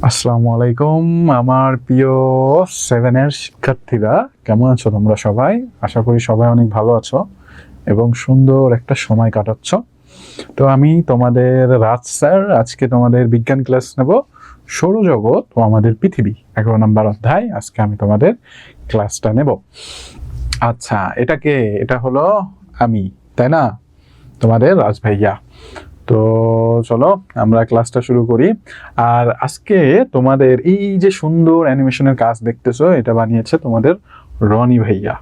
আসসালামু আলাইকুম আমার প্রিয় 7 এর শিক্ষার্থীরা, কেমন আছো তোমরা সবাই? আশা করি সবাই অনেক ভালো আছো এবং সুন্দর একটা সময় কাটাচ্ছ। তো আমি তোমাদের রাজ স্যার, আজকে তোমাদের বিজ্ঞান ক্লাস নেব। সৌরজগৎ ও আমাদের পৃথিবী 11 নম্বর অধ্যায় আজকে আমি তোমাদের ক্লাসটা নেব। আচ্ছা, এটা হলো আমি, তাই না? তোমাদের রাজ ভাইয়া। তো চলো আমরা ক্লাসটা শুরু করি। আর আজকে তোমাদের এই যে সুন্দর অ্যানিমেশনের কাজ দেখতেছো, এটা বানিয়েছে তোমাদের রনি ভাইয়া।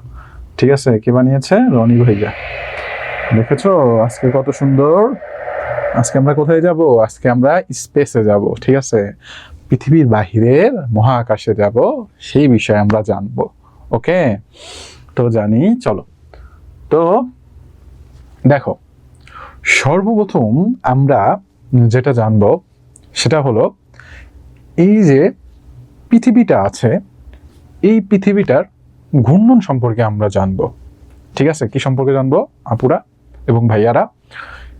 ঠিক আছে, কে বানিয়েছে? রনি ভাইয়া। দেখেছো আজকে কত সুন্দর। আজকে আমরা কোথায় যাব? আজকে আমরা স্পেসে যাব। ঠিক আছে, পৃথিবীর বাহিরের মহাকাশে যাব, সেই বিষয়ে আমরা জানবো। ওকে, তো জানি, চলো। তো দেখো, সর্বপ্রথম আমরা যেটা জানব সেটা হলো এই যে পৃথিবীটা আছে, এই পৃথিবীটার ঘূর্ণন সম্পর্কে আমরা জানব। ঠিক আছে, কি সম্পর্কে জানবো আপুরা এবং ভাইয়ারা?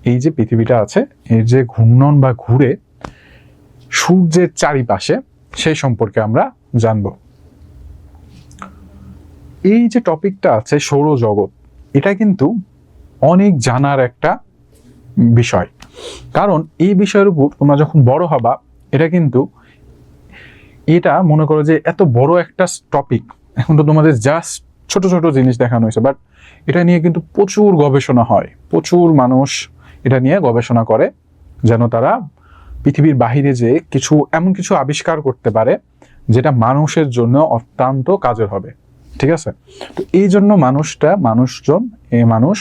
এই যে পৃথিবীটা আছে, এর যে ঘূর্ণন বা ঘুরে সূর্যের চারিপাশে, সেই সম্পর্কে আমরা জানব। এই যে টপিকটা আছে সৌরজগৎ, এটা কিন্তু অনেক জানার একটা বিষয়, কারণ এই বিষয়ের উপর তোমরা যখন বড় হবা, এটা মনে করো যে এত বড় একটা টপিক। এখন তো তোমাদের জাস্ট ছোট ছোট জিনিস দেখানো হয়েছে, বাট এটা নিয়ে কিন্তু প্রচুর গবেষণা হয়, প্রচুর মানুষ এটা নিয়ে গবেষণা করে, যেন তারা পৃথিবীর বাহিরে যে এমন কিছু আবিষ্কার করতে পারে যেটা মানুষের জন্য অত্যন্ত কাজের হবে। ঠিক আছে, তো এই জন্য মানুষ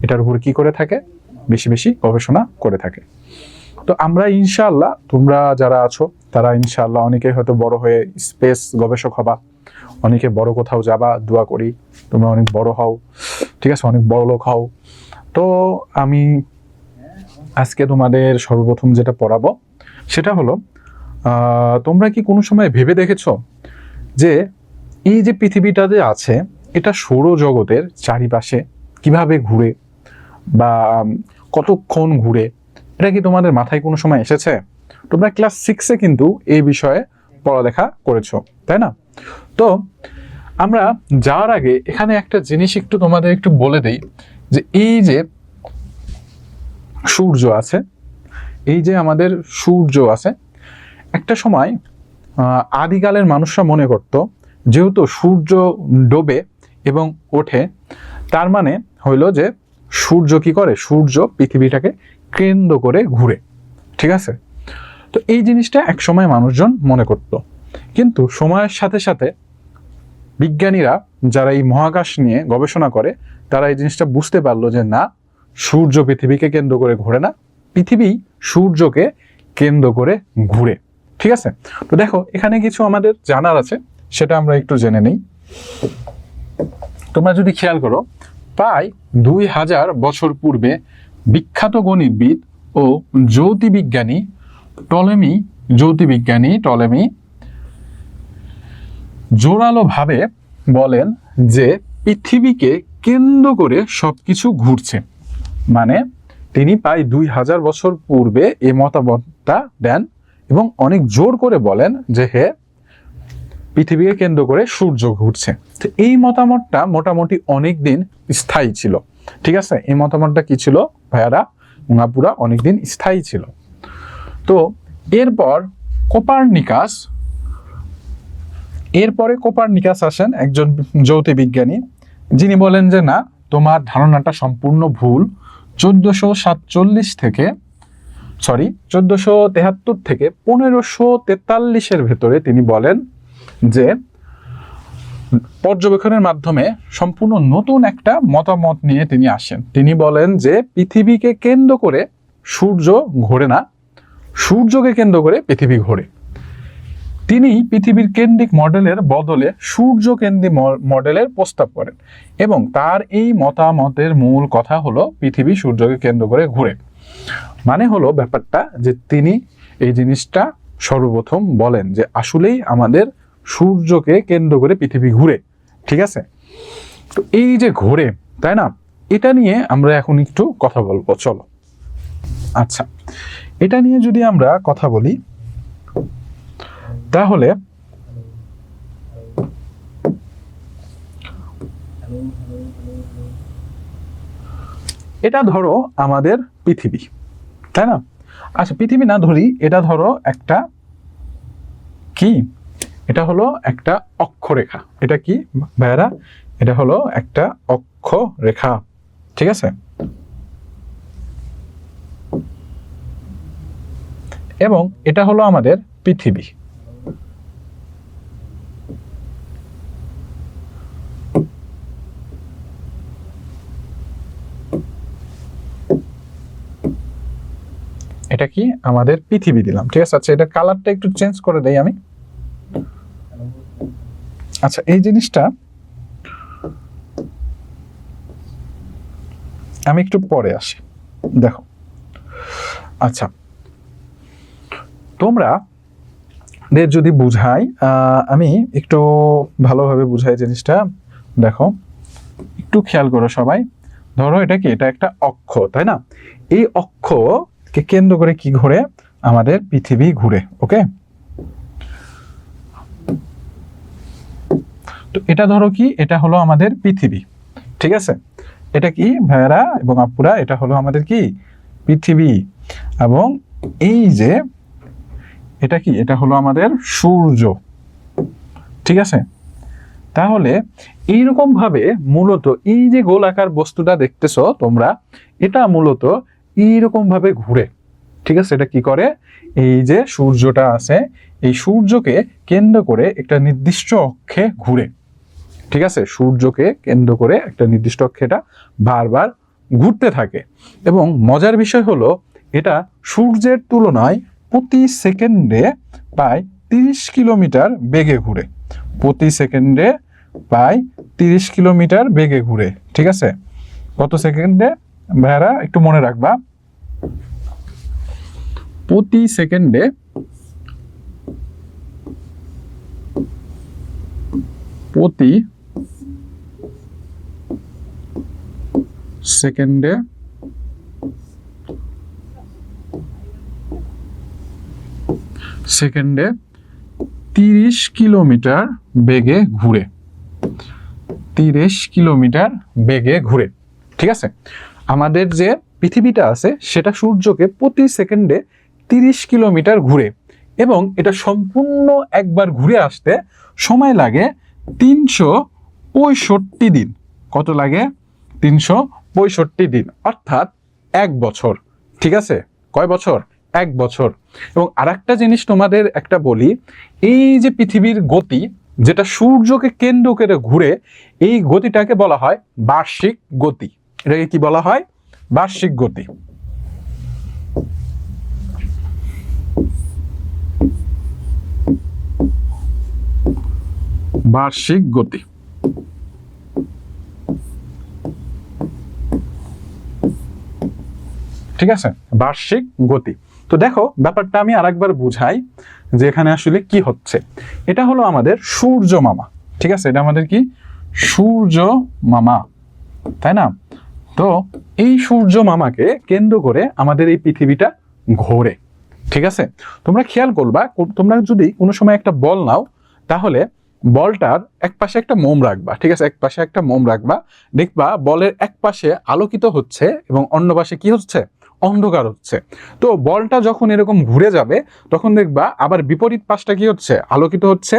এটার উপর কি করে থাকে? বেশি বেশি গবেষণা করে থাকে। তো আমরা ইনশাআল্লাহ, তোমরা যারা আছো তারা ইনশাআল্লাহ অনেকে হয়তো বড় হয়ে স্পেস গবেষক হবা, অনেকে বড় কোথাও যাবা, দোয়া করি তোমরা অনেক বড় হও। ঠিক আছে, অনেক বড় লোক হও। তো আমি আজকে তোমাদের সর্বপ্রথম যেটা পড়াবো সেটা হলো, তোমরা কি কোনো সময় ভেবে দেখেছো যে এই যে পৃথিবীটা যে আছে, এটা সৌরজগতের চারিপাশে কিভাবে ঘুরে বা কতক্ষণ ঘুরে? এটা কি তোমাদের মাথায় কোনো সময় এসেছে? তোমরা ক্লাস 6-এ কিন্তু এই বিষয়ে পড়ালেখা করেছো, তাই না? তো আমরা যাওয়ার আগে এখানে একটা জিনিস তোমাদের একটু বলে দেই, যে এই যে সূর্য আছে, এই যে আমাদের সূর্য আছে, একটা সময় আদিকালের মানুষরা মনে করত যেহেতু সূর্য ডোবে এবং ওঠে, তার মানে হইল যে সূর্য কি করে? সূর্য পৃথিবীটাকে কেন্দ্র করে ঘুরে। ঠিক আছে, তো এই জিনিসটা এক সময় মানুষজন মনে করত, কিন্তু সময়ের সাথে সাথে বিজ্ঞানীরা যারা এই মহাকাশ নিয়ে গবেষণা করে, তারা এই জিনিসটা বুঝতে পারলো যে না, সূর্য পৃথিবীকে কেন্দ্র করে ঘোরে না, পৃথিবী সূর্যকে কেন্দ্র করে ঘুরে। ঠিক আছে, তো দেখো এখানে কিছু আমাদের জানার আছে, সেটা আমরা একটু জেনে নেই। তোমরা যদি খেয়াল করো, প্রায় 2000 বছর পূর্বে বিখ্যাত গণিতবিদ ও জ্যোতির্বিজ্ঞানী টলেমি জোরালোভাবে বলেন যে পৃথিবীকে কেন্দ্র করে সবকিছু ঘুরছে। মানে তিনি প্রায় 2000 বছর পূর্বে এই মতামতটা দেন এবং অনেক জোর করে বলেন যে পৃথিবীকে কেন্দ্র করে সূর্য ঘুরছে। তো এই মতামতটা মোটামুটি অনেক দিন স্থায়ী ছিল। ঠিক আছে, এই মতামতটা কি ছিল ভাইয়ারা, পুরা অনেকদিন স্থায়ী ছিল। তো কোপার্নিকাস আসেন, একজন জ্যোতির্বিজ্ঞানী, যিনি বলেন যে না, তোমার ধারণাটা সম্পূর্ণ ভুল। 1473 থেকে 1543-এর ভেতরে তিনি বলেন যে পর্যবেক্ষণের মাধ্যমে সম্পূর্ণ নতুন একটা মতামত নিয়ে তিনি আসেন। তিনি বলেন যে পৃথিবীকে কেন্দ্র করে সূর্য ঘোরে না, সূর্যকে কেন্দ্র করে পৃথিবী ঘোরে। তিনি পৃথিবীর কেন্দ্রিক মডেলের বদলে সূর্য কেন্দ্রিক মডেলের প্রস্তাব করেন, এবং তার এই মতামতের মূল কথা হলো পৃথিবী সূর্যকে কেন্দ্র করে ঘুরে। মানে হলো ব্যাপারটা যে তিনি এই জিনিসটা সর্বপ্রথম বলেন যে আসলেই আমাদের সূর্যকে কেন্দ্র করে পৃথিবী ঘুরে। ঠিক আছে, তো এই যে ঘোরে, তাই না, এটা নিয়ে আমরা এখন একটু কথা বলবো, চলো। আচ্ছা, এটা নিয়ে যদি আমরা কথা বলি, তাহলে এটা ধরো আমাদের পৃথিবী, তাই না? আচ্ছা, পৃথিবী না ধরি, এটা ধরো একটা কি, এটা হলো একটা অক্ষরেখা। এটা কি ভাইয়ারা? এটা হলো একটা অক্ষরেখা, ঠিক আছে? এবং এটা হলো আমাদের পৃথিবী। এটা কি আমাদের পৃথিবী দিলাম, ঠিক আছে? আচ্ছা, এটা কালারটা একটু চেঞ্জ করে দেই আমি। আচ্ছা, এই জিনিসটা আমি একটু পরে আসি, দেখো। আচ্ছা, তোমরা যদি বুঝাই, আমি একটু ভালোভাবে বুঝাই জিনিসটা। দেখো, একটু খেয়াল করো সবাই। ধরো এটা কি, এটা একটা অক্ষ, তাই না? এই অক্ষকে কেন্দ্র করে কি ঘুরে? আমাদের পৃথিবী ঘুরে। ওকে, তো এটা ধরো কি, এটা হলো আমাদের পৃথিবী, ঠিক আছে? এটা কি ভাইয়ারা এবং আপুরা? এটা হলো আমাদের কি পৃথিবী। এবং এই যে এটা কি, এটা হলো আমাদের সূর্য, ঠিক আছে? তাহলে এইরকম ভাবে মূলত এই যে গোলাকার বস্তুটা দেখতেছো তোমরা, এটা মূলত এইরকম ভাবে ঘুরে, ঠিক আছে? এটা কি করে? এই যে সূর্যটা আছে, এই সূর্যকে কেন্দ্র করে একটা নির্দিষ্ট অক্ষে ঘুরে, ঠিক আছে? সূর্যকে কেন্দ্র করে একটা নির্দিষ্ট অক্ষে এটা বারবার ঘুরতে থাকে। এবং মজার বিষয় হলো, এটা সূর্যের তুলনায় প্রতি সেকেন্ডে প্রায় 30 কিলোমিটার বেগে ঘুরে। প্রতি সেকেন্ডে প্রায় 30 কিলোমিটার বেগে ঘুরে, ঠিক আছে? কত সেকেন্ডে ভাইয়ারা একটু মনে রাখবা? প্রতি সেকেন্ডে প্রতি সেকেন্ডে 30 কিলোমিটার বেগে ঘুরে। 30 কিলোমিটার বেগে ঘুরে, ঠিক আছে? আমাদের যে পৃথিবীটা আছে সেটা সূর্যকে প্রতি সেকেন্ডে 30 কিলোমিটার ঘুরে, এবং এটা সম্পূর্ণ একবার ঘুরে আসতে সময় লাগে 365 দিন। কত লাগে? 365 দিন, অর্থাৎ 1 বছর, ঠিক আছে? কয় বছর? 1 বছর। এবং আরেকটা জিনিস তোমাদের একটা বলি, এই যে পৃথিবীর গতি, যেটা সূর্যকে কেন্দ্র করে ঘুরে, এই গতিটাকে বলা হয় বার্ষিক গতি। এটাকে কি বলা হয়? বার্ষিক গতি। বার্ষিক গতি, ঠিক আছে? বার্ষিক গতি। তো দেখো, ব্যাপারটা আমি আরেকবার বুঝাই যে এখানে আসলে কি হচ্ছে। এটা হলো আমাদের সূর্য মামা, ঠিক আছে? এটা আমাদের কি? সূর্য মামা, তাই না? তো এই সূর্য মামাকে কেন্দ্র করে আমাদের এই পৃথিবীটা ঘোরে, ঠিক আছে? তোমরা খেয়াল করবা, তোমরা যদি কোনো সময় একটা বল নাও, তাহলে বলটার এক পাশে একটা মোম রাখবা, ঠিক আছে? এক পাশে একটা মোম রাখবা, দেখবা বলের এক পাশে আলোকিত হচ্ছে এবং অন্য পাশে কি হচ্ছে? অন্ধকার হচ্ছে। তো বলটা যখন এরকম ঘুরে যাবে, তখন দেখবা আবার বিপরীত পাশটা কি হচ্ছে? আলোকিত হচ্ছে,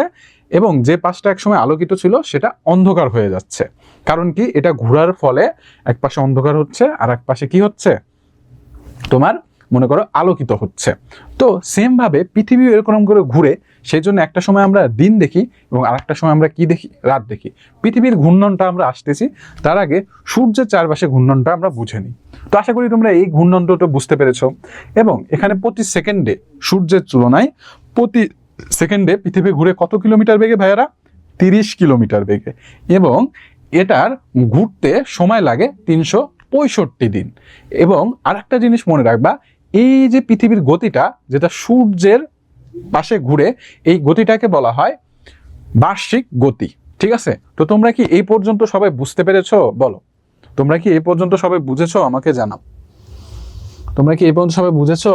এবং যে পাশটা একসময় আলোকিত ছিল সেটা অন্ধকার হয়ে যাচ্ছে। কারণ কি? এটা ঘোরার ফলে এক পাশে অন্ধকার হচ্ছে আর এক পাশে কি হচ্ছে? তোমার মনে করো আলোকিত হচ্ছে। তো সেম ভাবে পৃথিবী এরকম করে ঘুরে, সেই জন্য একটা সময় আমরা দিন দেখি এবং আরেকটা সময় আমরা কি দেখি? রাত দেখি। পৃথিবীর ঘূর্ণনটা আমরা আসতেছি, তার আগে সূর্যের চারপাশে ঘূর্ণনটা আমরা বুঝে নিই। তো আশা করি তোমরা এই ঘূর্ণনটা বুঝতে পেরেছো। এবং এখানে প্রতি সেকেন্ডে সূর্যের তুলনায় প্রতি সেকেন্ডে পৃথিবী ঘুরে কত কিলোমিটার বেগে ভাইয়ারা? 30 কিলোমিটার বেগে। এবং এটার ঘুরতে সময় লাগে 365 দিন। এবং আরেকটা জিনিস মনে রাখবা, এই যে পৃথিবীর গতিটা, যেটা সূর্যের পাশে ঘুরে, এই গতিটাকে বলা হয় বার্ষিক গতি, ঠিক আছে? তো তোমরা কি এই পর্যন্ত সবাই বুঝতে পেরেছো? বলো, তোমরা কি এই পর্যন্ত সবাই বুঝেছো? আমাকে জানাও, তোমরা কি এই পর্যন্ত সবাই বুঝেছো?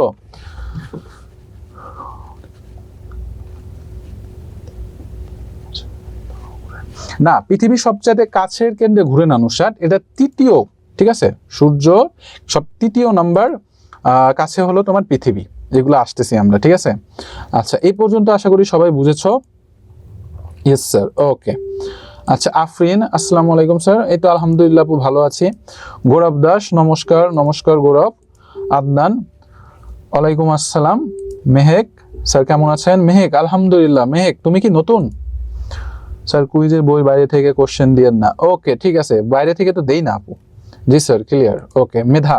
না, পৃথিবীর সবচেয়ে কাছের কেন্দ্রে ঘুরে না নুসরাত, এটা তৃতীয়, ঠিক আছে? সূর্য সব তৃতীয় নাম্বার কাছে হলো তোমার পৃথিবী, যেগুলো আসতেছি আমরা, ঠিক আছে? আচ্ছা, এই পর্যন্ত আশা করি সবাই বুঝেছো। ইয়েস স্যার, ওকে। আচ্ছা, আফরিন, আসসালামু আলাইকুম স্যার। এই তো আলহামদুলিল্লাহ আপু, ভালো আছি। গৌরব দাস, নমস্কার। নমস্কার গৌরব। আদনান, ওয়ালাইকুম আসসালাম। মেহেক স্যার, কেমন আছেন? মেহেক, আলহামদুলিল্লাহ। মেহেক, তুমি কি নতুন? স্যার, কুইজের বই বাইরে থেকে কোশ্চেন দিয়েন না। ওকে, ঠিক আছে, বাইরে থেকে তো দেই না আপু। জি স্যার, ক্লিয়ার। ওকে। মেধা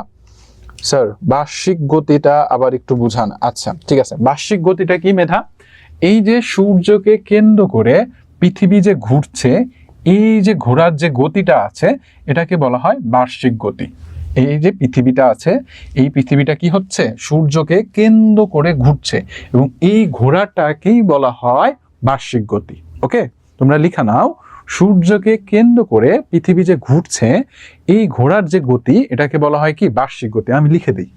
স্যার, বার্ষিক গতিটা আবার একটু বুঝান। আচ্ছা, ঠিক আছে, বার্ষিক গতিটা কি মেধা? এই যে সূর্যকে কেন্দ্র করে পৃথিবী যে ঘুরছে, এই যে ঘোরার যে গতিটা আছে, এটাকে বলা হয় বার্ষিক গতি। এই যে পৃথিবীটা আছে, এই পৃথিবীটা কি হচ্ছে? সূর্যকে কেন্দ্র করে ঘুরছে, এবং এই ঘোরাটাকেই বলা হয় বার্ষিক গতি। ওকে, তোমরা লিখা নাও, সূর্যকে কেন্দ্র করে পৃথিবী যে ঘুরছে, এই ঘোরার যে গতি, এটাকে বলা হয় কি? বার্ষিক গতি। আমি লিখে দিই।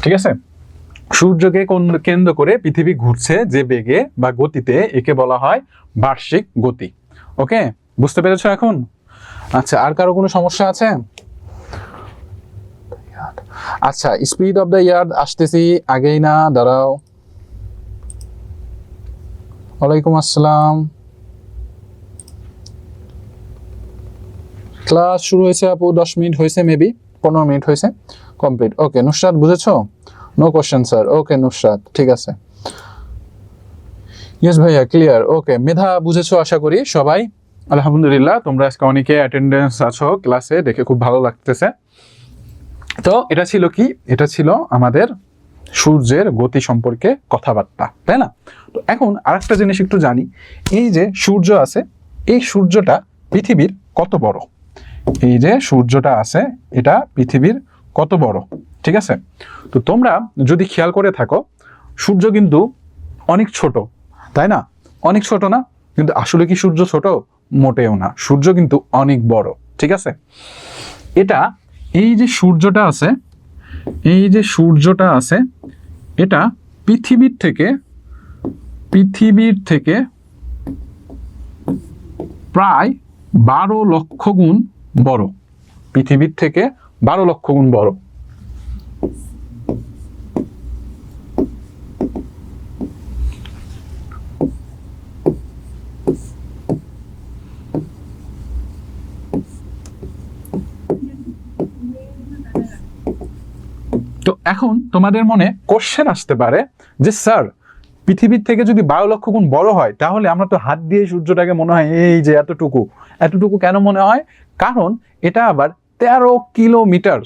ঠিক আছে, সূর্যকে কেন্দ্র করে পৃথিবী ঘুরছে যে বেগে বা গতিতে, একে বলা হয় বার্ষিক গতি। ওকে, বুঝতে পেরেছো এখন? আচ্ছা, আর কারো কোনো সমস্যা আছে? আচ্ছা, স্পিড অফ দ্য ইয়ার্থ আসতেছি, আগেই না, দাঁড়াও। ওয়ালাইকুম আসসালাম। ক্লাস শুরু হয়েছে আপু, 10 মিনিট হয়েছে, মেবি 15 মিনিট হয়েছে, কমপ্লিট। ওকে, নুসরাত বুঝেছো? No question sir. Okay Nusrat, ঠিক আছে। ইয়েস ভাইয়া, ক্লিয়ার। ওকে, মেধা বুঝেছো আশা করি সবাই? আলহামদুলিল্লাহ, তোমরা আজকে অনেকে অ্যাটেন্ডেন্স আছো ক্লাসে, দেখে খুব ভালো লাগতেছে। তো এটা ছিল কি? এটা ছিল আমাদের সূর্যের গতি সম্পর্কে কথাবার্তা, তাই না? তো এখন আরেকটা জিনিস একটু জানি, এই যে সূর্য আছে, এই সূর্যটা পৃথিবীর কত বড়? এই যে সূর্যটা আছে, এটা পৃথিবীর কত বড়? ঠিক আছে, তো তোমরা যদি খেয়াল করে থাকো, সূর্য কিন্তু অনেক ছোট, তাই না? অনেক ছোট না? কিন্তু আসলে কি সূর্য ছোট? মোটেও না, সূর্য কিন্তু অনেক বড়। ঠিক আছে, এটা এই যে সূর্যটা আছে, এই যে সূর্যটা আছে, এটা পৃথিবীর থেকে প্রায় 12 লক্ষ গুণ বড়। পৃথিবীর থেকে 12 লক্ষ গুণ বড়। তো এখন তোমাদের মনে কোশ্চেন আসতে পারে যে স্যার, পৃথিবীর থেকে যদি 12 লক্ষ গুণ বড় হয়, তাহলে আমরা তো হাত দিয়ে সূর্যটাকে মনে হয় এই যে এতটুকু কেন মনে হয়? কারণ এটা আবার 13 কিলোমিটার,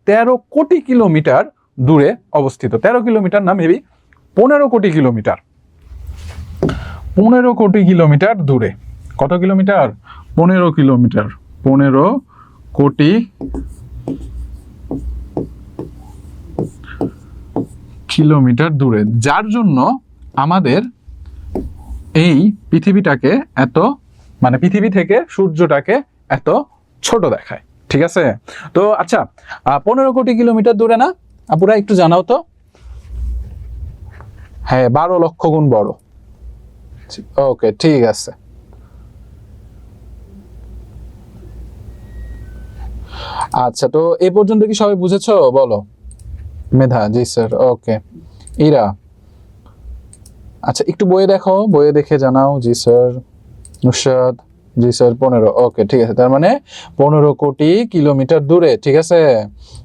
13 কোটি কিলোমিটার দূরে অবস্থিত। 13 কিলোমিটার না, মেবি 15 কোটি কিলোমিটার। 15 কোটি কিলোমিটার দূরে। কত কিলোমিটার? 15 কিলোমিটার। 15 কোটি কিলোমিটার দূরে, যার জন্য আমাদের এই পৃথিবীটাকে এত, মানে পৃথিবী থেকে সূর্যটাকে এত ছোট দেখায়। ঠিক আছে? তো আচ্ছা, 15 কোটি কিলোমিটার দূরে না আপুরা, একটু জানাও তো। হ্যাঁ, 12 লক্ষ গুণ বড়। ওকে, ঠিক আছে। আচ্ছা, তো এই পর্যন্ত কি সবাই বুঝেছো বলো? মেধা, জি স্যার, ওকে। ইরা, আচ্ছা একটু বইয়ে দেখো, বইয়ে দেখে জানাও। জি স্যার। নুসরাত, জি স্যার, 15, ওকে ঠিক আছে, তার মানে 15 কোটি কিলোমিটার দূরে, ঠিক আছে।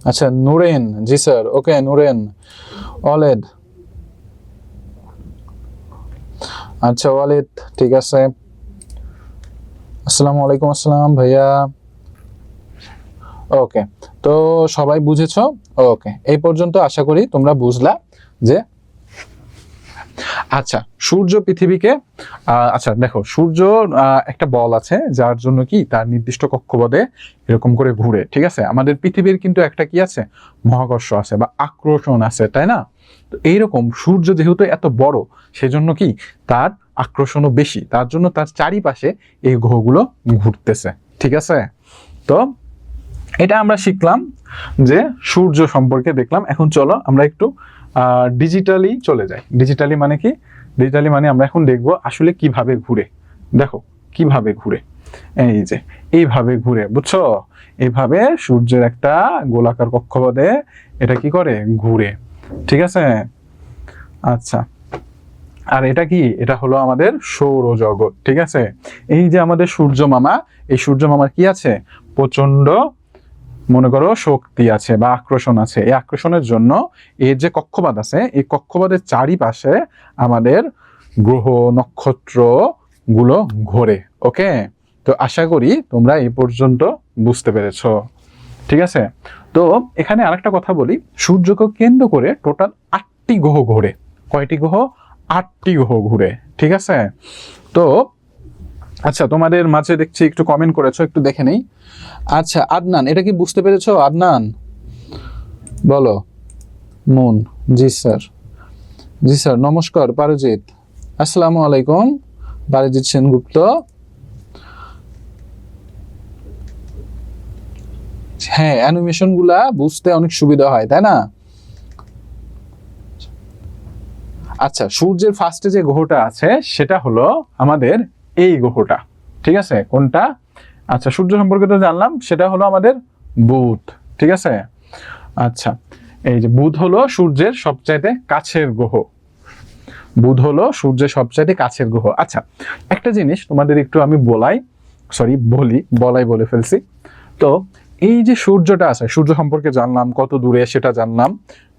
আচ্ছা নুরেন, জি স্যার, ওকে নুরেন। ওয়ালেদ, আচ্ছা ওয়ালেদ, ঠিক আছে। আসসালামু আলাইকুম। আসসালাম ভাইয়া। ওকে, তো সবাই বুঝেছো? ওকে, এই পর্যন্ত আশা করি তোমরা বুঝলা যে আচ্ছা সূর্য পৃথিবীকে আচ্ছা দেখো, সূর্য একটা বল আছে যার জন্য কি তার নির্দিষ্ট কক্ষপথে এরকম করে ঘুরে, ঠিক আছে। আমাদের পৃথিবীর কিন্তু একটা কি আছে, মহাকর্ষ আছে বা আকর্ষণ আছে, তাই না? তো এইরকম সূর্য যেহেতু এত বড়, সেজন্য কি তার আকর্ষণও বেশি, তার জন্য তার চারিপাশে এই গ্রহগুলো ঘুরতেছে, ঠিক আছে। তো এটা আমরা শিখলাম যে সূর্য সম্পর্কে দেখলাম। এখন চলো আমরা একটু ডিজিটালি চলে যাই। ডিজিটালি মানে কি? ডিজিটালি মানে আমরা এখন দেখব আসলে কিভাবে ঘুরে। দেখো কিভাবে ঘুরে, এই যে এইভাবে ঘুরে, বুঝছো? এইভাবে সূর্যের একটা গোলাকার কক্ষপথে এটা কি করে, ঘুরে, ঠিক আছে। আচ্ছা, আর এটা কি, এটা হলো আমাদের সৌরজগৎ, ঠিক আছে। এই যে আমাদের সূর্য মামা, এই সূর্য মামার কি আছে, প্রচন্ড মনে করো শক্তি আছে বা আকর্ষণ আছে। এই আকর্ষণের জন্য এর যে কক্ষপথ আছে, এই কক্ষপথের চারিপাশে আমাদের গ্রহ নক্ষত্র গুলো ঘোরে। ওকে, তো আশা করি তোমরা এই পর্যন্ত বুঝতে পেরেছো, ঠিক আছে। তো এখানে আরেকটা কথা বলি, সূর্যকে কেন্দ্র করে টোটাল 8টি গ্রহ ঘোরে। কয়টি গ্রহ? 8টি গ্রহ ঘুরে, ঠিক আছে। তো আচ্ছা, তোমাদের মাঝে দেখছি একটু কমেন্ট করেছো, একটু দেখে নেই। আচ্ছা আদনান, এটা কি বুঝতে পেরেছো আদনান? বলো। মুন, জি স্যার। জি স্যার, নমস্কার পারজিৎ। আসসালামু আলাইকুম পারজিৎ সেনগুপ্ত। হ্যাঁ, অ্যানিমেশন গুলা বুঝতে অনেক সুবিধা হয়, তাই না? আচ্ছা, সূর্যের ফার্স্টে যে গ্রহটা আছে সেটা হলো আমাদের এই গ্রহটা, ঠিক আছে। কোনটা? আচ্ছা, সূর্য সম্পর্কে তো জানলাম, সেটা হলো আমাদের বুধ, ঠিক আছে। আচ্ছা, এই যে বুধ হলো সূর্যের সবচাইতে কাছের গ্রহ। বুধ হলো সূর্যের সবচাইতে কাছের গ্রহ। আচ্ছা, একটা জিনিস তোমাদের একটু আমি বলাই বলে ফেলছি। তো এই যে সূর্যটা আছে, সূর্য সম্পর্কে জানলাম, কত দূরে সেটা জানলাম,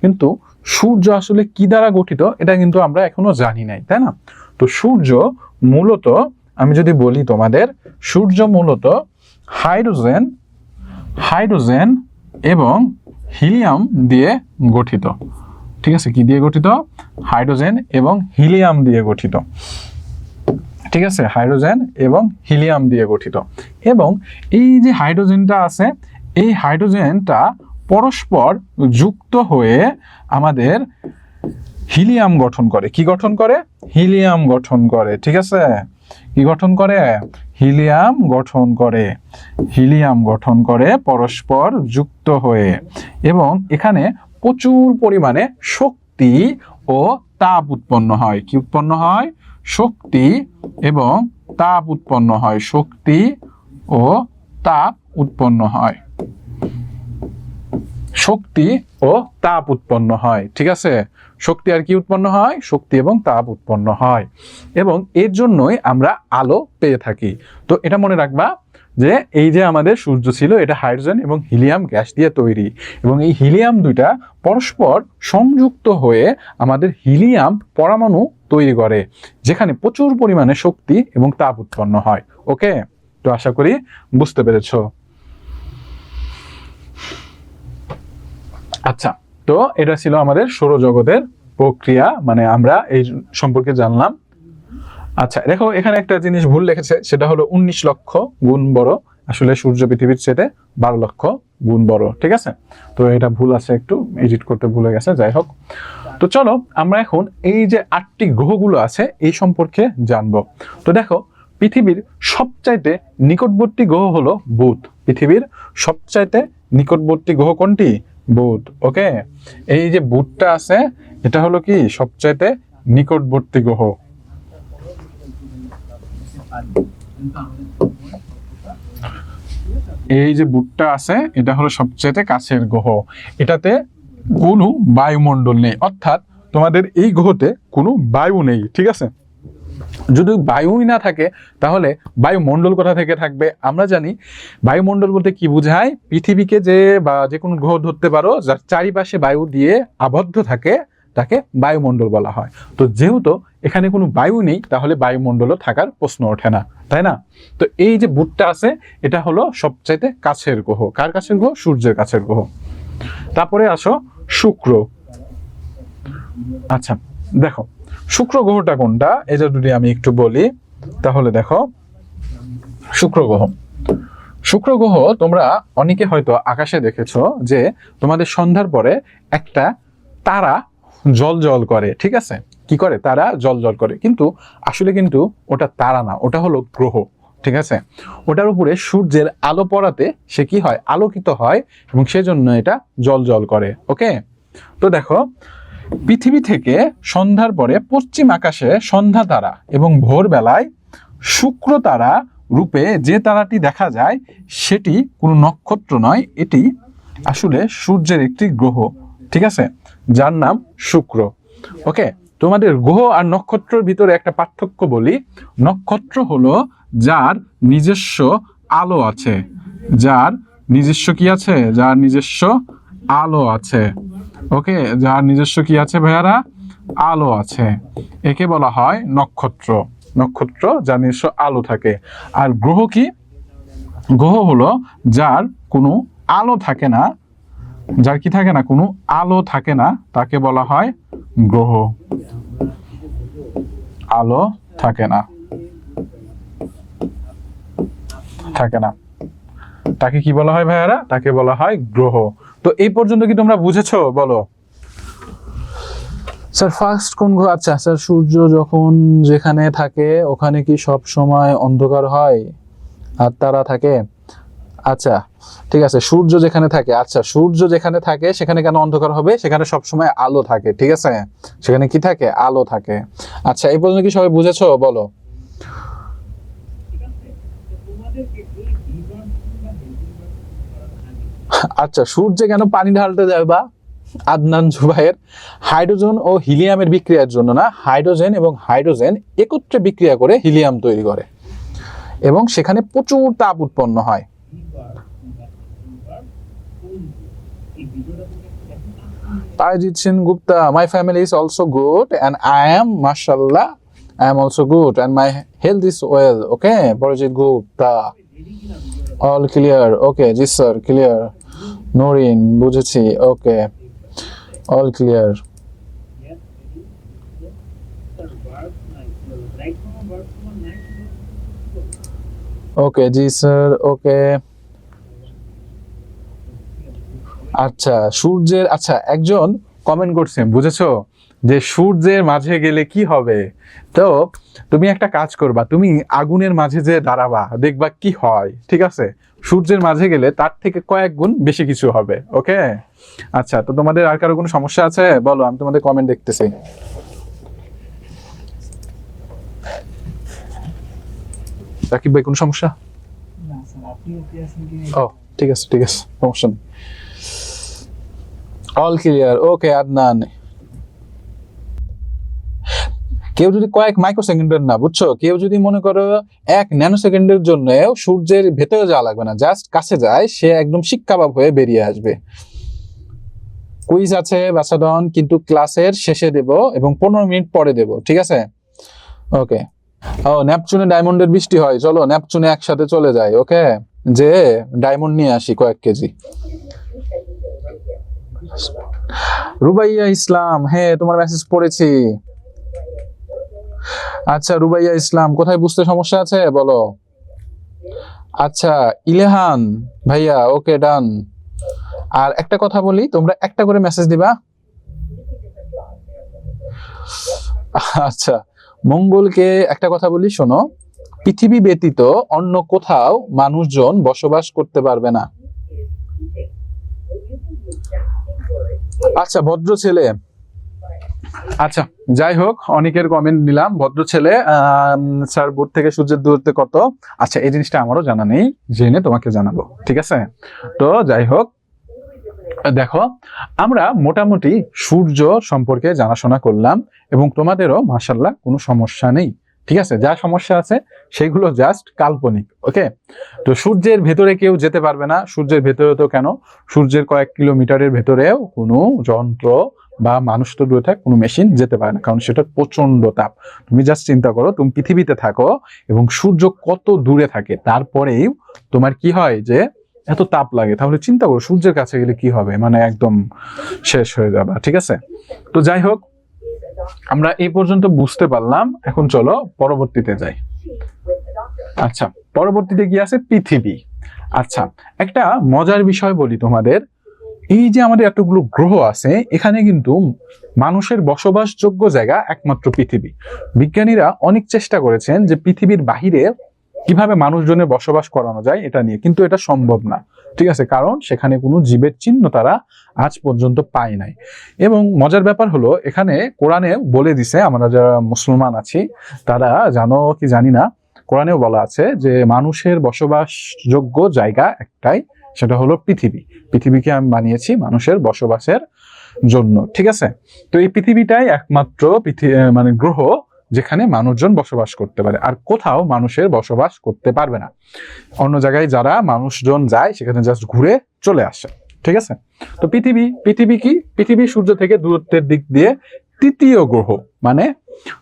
কিন্তু সূর্য আসলে কি দ্বারা গঠিত এটা কিন্তু আমরা এখনো জানি নাই, তাই না? তো সূর্য মূলত, আমি যদি বলি তোমাদের, সূর্য মূলত হাইড্রোজেন এবং হিলিয়াম দিয়ে গঠিত, ঠিক আছে। কি দিয়ে গঠিত? হাইড্রোজেন এবং হিলিয়াম দিয়ে গঠিত, ঠিক আছে। হাইড্রোজেন এবং হিলিয়াম দিয়ে গঠিত। এবং এই যে হাইড্রোজেনটা আছে, এই হাইড্রোজেনটা পরস্পর যুক্ত হয়ে আমাদের হিলিয়াম গঠন করে। কি গঠন করে? হিলিয়াম গঠন করে, ঠিক আছে। কি গঠন করে? হিলিয়াম গঠন করে। হিলিয়াম গঠন করে পরস্পর যুক্ত হয়ে, এবং এখানে প্রচুর পরিমাণে শক্তি ও তাপ উৎপন্ন হয়। কি উৎপন্ন হয়? শক্তি এবং তাপ উৎপন্ন হয়। শক্তি ও তাপ উৎপন্ন হয়। শক্তি ও তাপ উৎপন্ন হয়, ঠিক আছে। শক্তি আর কি উৎপন্ন হয়? শক্তি এবং তাপ উৎপন্ন হয়, এবং এর জন্যই আমরা আলো পেয়ে থাকি। তো এটা মনে রাখবা যে এই যে আমাদের সূর্য ছিল, এটা হাইড্রোজেন এবং হিলিয়াম গ্যাস দিয়ে তৈরি, এবং এই হিলিয়াম দুইটা পরস্পর সংযুক্ত হয়ে আমাদের হিলিয়াম পরমাণু তৈরি করে, যেখানে প্রচুর পরিমাণে শক্তি এবং তাপ উৎপন্ন হয়। ওকে, তো আশা করি বুঝতে পেরেছো। আচ্ছা, তো এটা ছিল আমাদের সৌরজগতের প্রক্রিয়া, মানে আমরা এই সম্পর্কে জানলাম। আচ্ছা দেখো, এখানে একটা জিনিস ভুল লিখেছে, সেটা হলো 19 লক্ষ গুণ বড়। আসলে সূর্য পৃথিবীর চেয়ে 12 লক্ষ গুণ বড়, ঠিক আছে। তো এটা ভুল আছে, একটু এডিট করতে ভুলে গেছে, যাই হোক। তো চলো আমরা এখন এই যে 8টি গ্রহগুলো আছে এই সম্পর্কে জানবো। তো দেখো, পৃথিবীর সবচাইতে নিকটবর্তী গ্রহ হলো বুধ। পৃথিবীর সবচাইতে নিকটবর্তী গ্রহ কোনটি? বুধ। ওকে, এই যে বুধটা আছে এটা হলো কি সবচাইতে নিকটবর্তী গ্রহ। এই যে বুধটা আছে এটা হলো সবচাইতে কাছের গ্রহ। এটাতে কোনো বায়ুমণ্ডল নেই, অর্থাৎ তোমাদের এই গ্রহতে কোনো বায়ু নেই। ঠিক আছে, যদি বায়ুই না থাকে তাহলে বায়ুমণ্ডল কোথা থেকে থাকবে? আমরা জানি বায়ুমণ্ডল বলতে কি বোঝায়, পৃথিবীকে যে কোনো গ্রহ ধরতে পারো যার চারিপাশে বায়ু দিয়ে আবদ্ধ থাকে তাকে বায়ুমণ্ডল বলা হয়। তো যেহেতু এখানে কোনো বায়ু নেই তাহলে বায়ুমণ্ডলও থাকার প্রশ্ন ওঠে না, তাই না? তো এই যে বুধটা আছে এটা হলো সবচাইতে কাছের গ্রহ। কার কাছের গ্রহ? সূর্যের কাছের গ্রহ। তারপরে আসো শুক্র। আচ্ছা দেখো শুক্র গ্রহটা কোনটা, এটা যদি আমি একটু বলি তাহলে দেখো শুক্র গ্রহ তোমরা অনেকে হয়তো আকাশে দেখেছো যে তোমাদের সন্ধ্যার পরে একটা তারা জল জল করে। ঠিক আছে, কি করে? তারা জল জল করে, কিন্তু আসলে কিন্তু ওটা তারা না, ওটা হলো গ্রহ। ঠিক আছে, ওটার উপরে সূর্যের আলো পড়াতে সে কি হয়? আলোকিত হয়, এবং সেজন্য এটা জল জল করে। ওকে, তো দেখো পৃথিবী থেকে সন্ধ্যার পরে পশ্চিম আকাশে সন্ধ্যা তারা এবং ভোরবেলায় শুক্র তারা রূপে যে তারাটি দেখা যায় সেটি কোনো নক্ষত্র নয়, এটি আসলে সূর্যের একটি গ্রহ। ঠিক আছে, যার নাম শুক্র। ওকে, তোমাদের গ্রহ আর নক্ষত্রের ভিতরে একটা পার্থক্য বলি। নক্ষত্র হলো যার নিজস্ব আলো আছে, যার নিজস্ব কি আছে? যার নিজস্ব আলো আছে। ওকে, যার নিজস্ব কি আছে ভাইয়ারা? আলো আছে, একে বলা হয় নক্ষত্র। নক্ষত্র যার নিজস্ব আলো থাকে। আর গ্রহ কি? গ্রহ হলো যার কোনো আলো থাকে না, যার কি থাকে না? কোনো আলো থাকে না, তাকে বলা হয় গ্রহ। আলো থাকে না, তাকে কি বলা হয় ভাইয়ারা? তাকে বলা হয় গ্রহ। তো এই পর্যন্ত কি তোমরা বুঝেছো? বলো স্যার ফার্স্ট কোন গ্রহ? আচ্ছা স্যার, সূর্য যখন যেখানে থাকে ওখানে কি সব সময় অন্ধকার হয় আর তারা থাকে? আচ্ছা ঠিক আছে, সূর্য যেখানে থাকে, আচ্ছা সূর্য যেখানে থাকে সেখানে কেন অন্ধকার হবে? সেখানে সব সময় আলো থাকে। ঠিক আছে, সেখানে কি থাকে? আলো থাকে। আচ্ছা এই পর্যন্ত কি সবাই বুঝেছো? বলো। আচ্ছা সূর্যে কেন পানি ঢালতে যায় বা? আদনান জুবাইর, হাইড্রোজেন ও হিলিয়ামের বিক্রিয়ার জন্য না, হাইড্রোজেন এবং হাইড্রোজেন একত্রে বিক্রিয়া করে হিলিয়াম তৈরি করে এবং সেখানে প্রচুর তাপ উৎপন্ন হয়। Tajit Singh Gupta, my family is also good and I am, mashallah, I am also good and my health is well. Okay, Parajit Gupta, all clear. Okay, G sir clear. Norin বুঝেছি। ওকে, all clear. ওকে জি sir. ওকে আচ্ছা সূর্যের, আচ্ছা একজন comment করছেন বুঝেছো যে সূর্যের মাঝে গেলে কি হবে? তো তুমি একটা কাজ করবা, তুমি আগুনের মাঝে যে দাঁড়াবা, দেখবা কি হয়। ঠিক আছে, সূর্যের মাঝে গেলে তার থেকে কয়েক গুণ বেশি কিছু হবে। ওকে, আচ্ছা তো তোমাদের আর কারো কোনো সমস্যা আছে? বলো, আমি তোমাদের কমেন্ট দেখতেছি। রাকিব ভাই কোনো সমস্যা? ও ঠিক আছে ঠিক আছে, সমস্যা নেই। All clear. ওকে আদনান, কেউ যদি কয়েক মাইক্রো সেকেন্ডের না, বুঝছো, কেউ যদি মনে করো 1 ন্যানো সেকেন্ডের জন্য সূর্যের ভেতরে যাওয়া লাগবে না, জাস্ট কাছে যায়, সে একদম শিক্ষাবাব হয়ে বেরিয়ে আসবে। কুইজ আছে বাসাডন, কিন্তু ক্লাসের শেষে দেব এবং 15 মিনিট পরে দেব। ঠিক আছে, ওকে। ও নেপচুনে ডায়মন্ডের বৃষ্টি হয়, চলো নেপচুনে একসাথে চলে যায়। ওকে, যে ডায়মন্ড নিয়ে আসি কয়েক কেজি। রুবাইয়া ইসলাম, হ্যাঁ তোমার মেসেজ পড়েছি। আচ্ছা রুবাইয়া ইসলাম, কোথায় বুঝতে সমস্যা আছে বলো। আচ্ছা ইলেহান ভাইয়া, ওকে ডান। আর একটা কথা বলি, তোমরা একটা করে মেসেজ দিবা। আচ্ছা মঙ্গলকে একটা কথা বলি, শোনো, পৃথিবী ব্যতীত অন্য কোথাও মানুষজন বসবাস করতে পারবে না। আচ্ছা, ভদ্র ছেলে। আচ্ছা, যাই হোক, অনেকের কমেন্ট নিলাম। ভদ্র ছেলে, স্যার বুধ থেকে সূর্যের দূরত্ব কত? আচ্ছা, এই জিনিসটা আমারও জানা নেই, জেনে তোমাকে জানাবো, ঠিক আছে? তো যাই হোক, দেখো, আমরা মোটামুটি সূর্য সম্পর্কে জানাশোনা করলাম এবং তোমাদেরও মাশাআল্লাহ কোনো সমস্যা নেই, ঠিক আছে? যা সমস্যা আছে সেগুলো জাস্ট কাল্পনিক, ওকে? তো সূর্যের ভেতরে কেউ যেতে পারবে না। সূর্যের ভেতরে তো কেন, সূর্যের কয়েক কিলোমিটারের ভেতরেও কোনো যন্ত্র বা মানুষ তো দূরে থাক, কোনো মেশিন যেতে পারে না, কারণ সেটা প্রচন্ড তাপ। তুমি জাস্ট চিন্তা করো, তুমি পৃথিবীতে থাকো এবং সূর্য কত দূরে থাকে, তারপরেই তোমার কি হয় যে এত তাপ লাগে। তাহলে চিন্তা করো সূর্যের কাছে গেলে কি হবে, মানে একদম শেষ হয়ে যাবে, ঠিক আছে? তো যাই হোক, আমরা এই পর্যন্ত বুঝতে পারলাম। এখন চলো পরবর্তীতে যাই। আচ্ছা, পরবর্তীতে কি আছে? পৃথিবী। আচ্ছা, একটা মজার বিষয় বলি তোমাদের, এই যে আমাদের এতগুলো গ্রহ আছে, এখানে কিন্তু মানুষের বসবাসযোগ্য জায়গা একমাত্র পৃথিবী। বিজ্ঞানীরা অনেক চেষ্টা করেছেন যে পৃথিবীর বাহিরে কিভাবে মানুষজনের বসবাস করানো যায় এটা নিয়ে, কিন্তু এটা সম্ভব না, ঠিক আছে? কারণ সেখানে কোনো জীবের চিহ্ন তারা আজ পর্যন্ত পায় নাই। এবং মজার ব্যাপার হলো, এখানে কোরআনে বলে দিছে, আমরা যারা মুসলমান আছি তারা জানো কি জানি না, কোরআনেও বলা আছে যে মানুষের বসবাসযোগ্য জায়গা একটাই, সেটা হলো পৃথিবী। পৃথিবীকে আমি বানিয়েছি মানুষের বসবাসের জন্য, ঠিক আছে? তো এই পৃথিবীটাই একমাত্র মানে গ্রহ যেখানে মানুষজন বসবাস করতে পারে, আর কোথাও মানুষের বসবাস করতে পারবে না। অন্য জায়গায় যারা মানুষজন যায় সেখানে জাস্ট ঘুরে চলে আসে, ঠিক আছে? তো পৃথিবী কি? পৃথিবী সূর্য থেকে দূরত্বের দিক দিয়ে তৃতীয় গ্রহ, মানে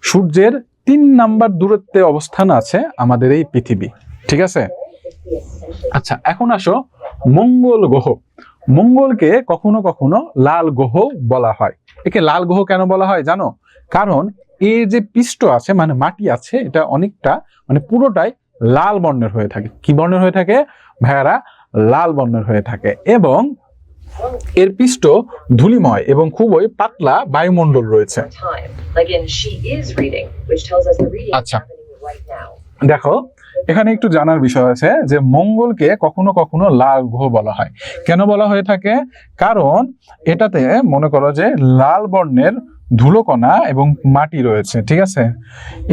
সূর্যের 3 নাম্বার দূরত্বে অবস্থান আছে আমাদের এই পৃথিবী, ঠিক আছে? আচ্ছা, এখন আসো মঙ্গল গ্রহ। মঙ্গলকে কখনো কখনো লাল গ্রহ বলা হয়। একে লাল গ্রহ কেন বলা হয় জানো? কারণ এর যে পৃষ্ঠ আছে, মানে মাটি আছে, এটা অনেকটা, মানে পুরোটাই লাল বর্ণের হয়ে থাকে। কি বর্ণের হয়ে থাকে ভাইয়ারা? লাল বর্ণের হয়ে থাকে। এবং এর পৃষ্ঠ ধূলিময় এবং খুবই পাতলা বায়ুমণ্ডল রয়েছে। আচ্ছা, দেখো, এখানে একটু জানার বিষয় আছে যে মঙ্গলকে কখনো কখনো লাল গ্রহ বলা হয়। কেন বলা হয়ে থাকে? কারণ এটাতে মনে করো যে লাল বর্ণের ধুলোকণা এবং মাটি রয়েছে, ঠিক আছে?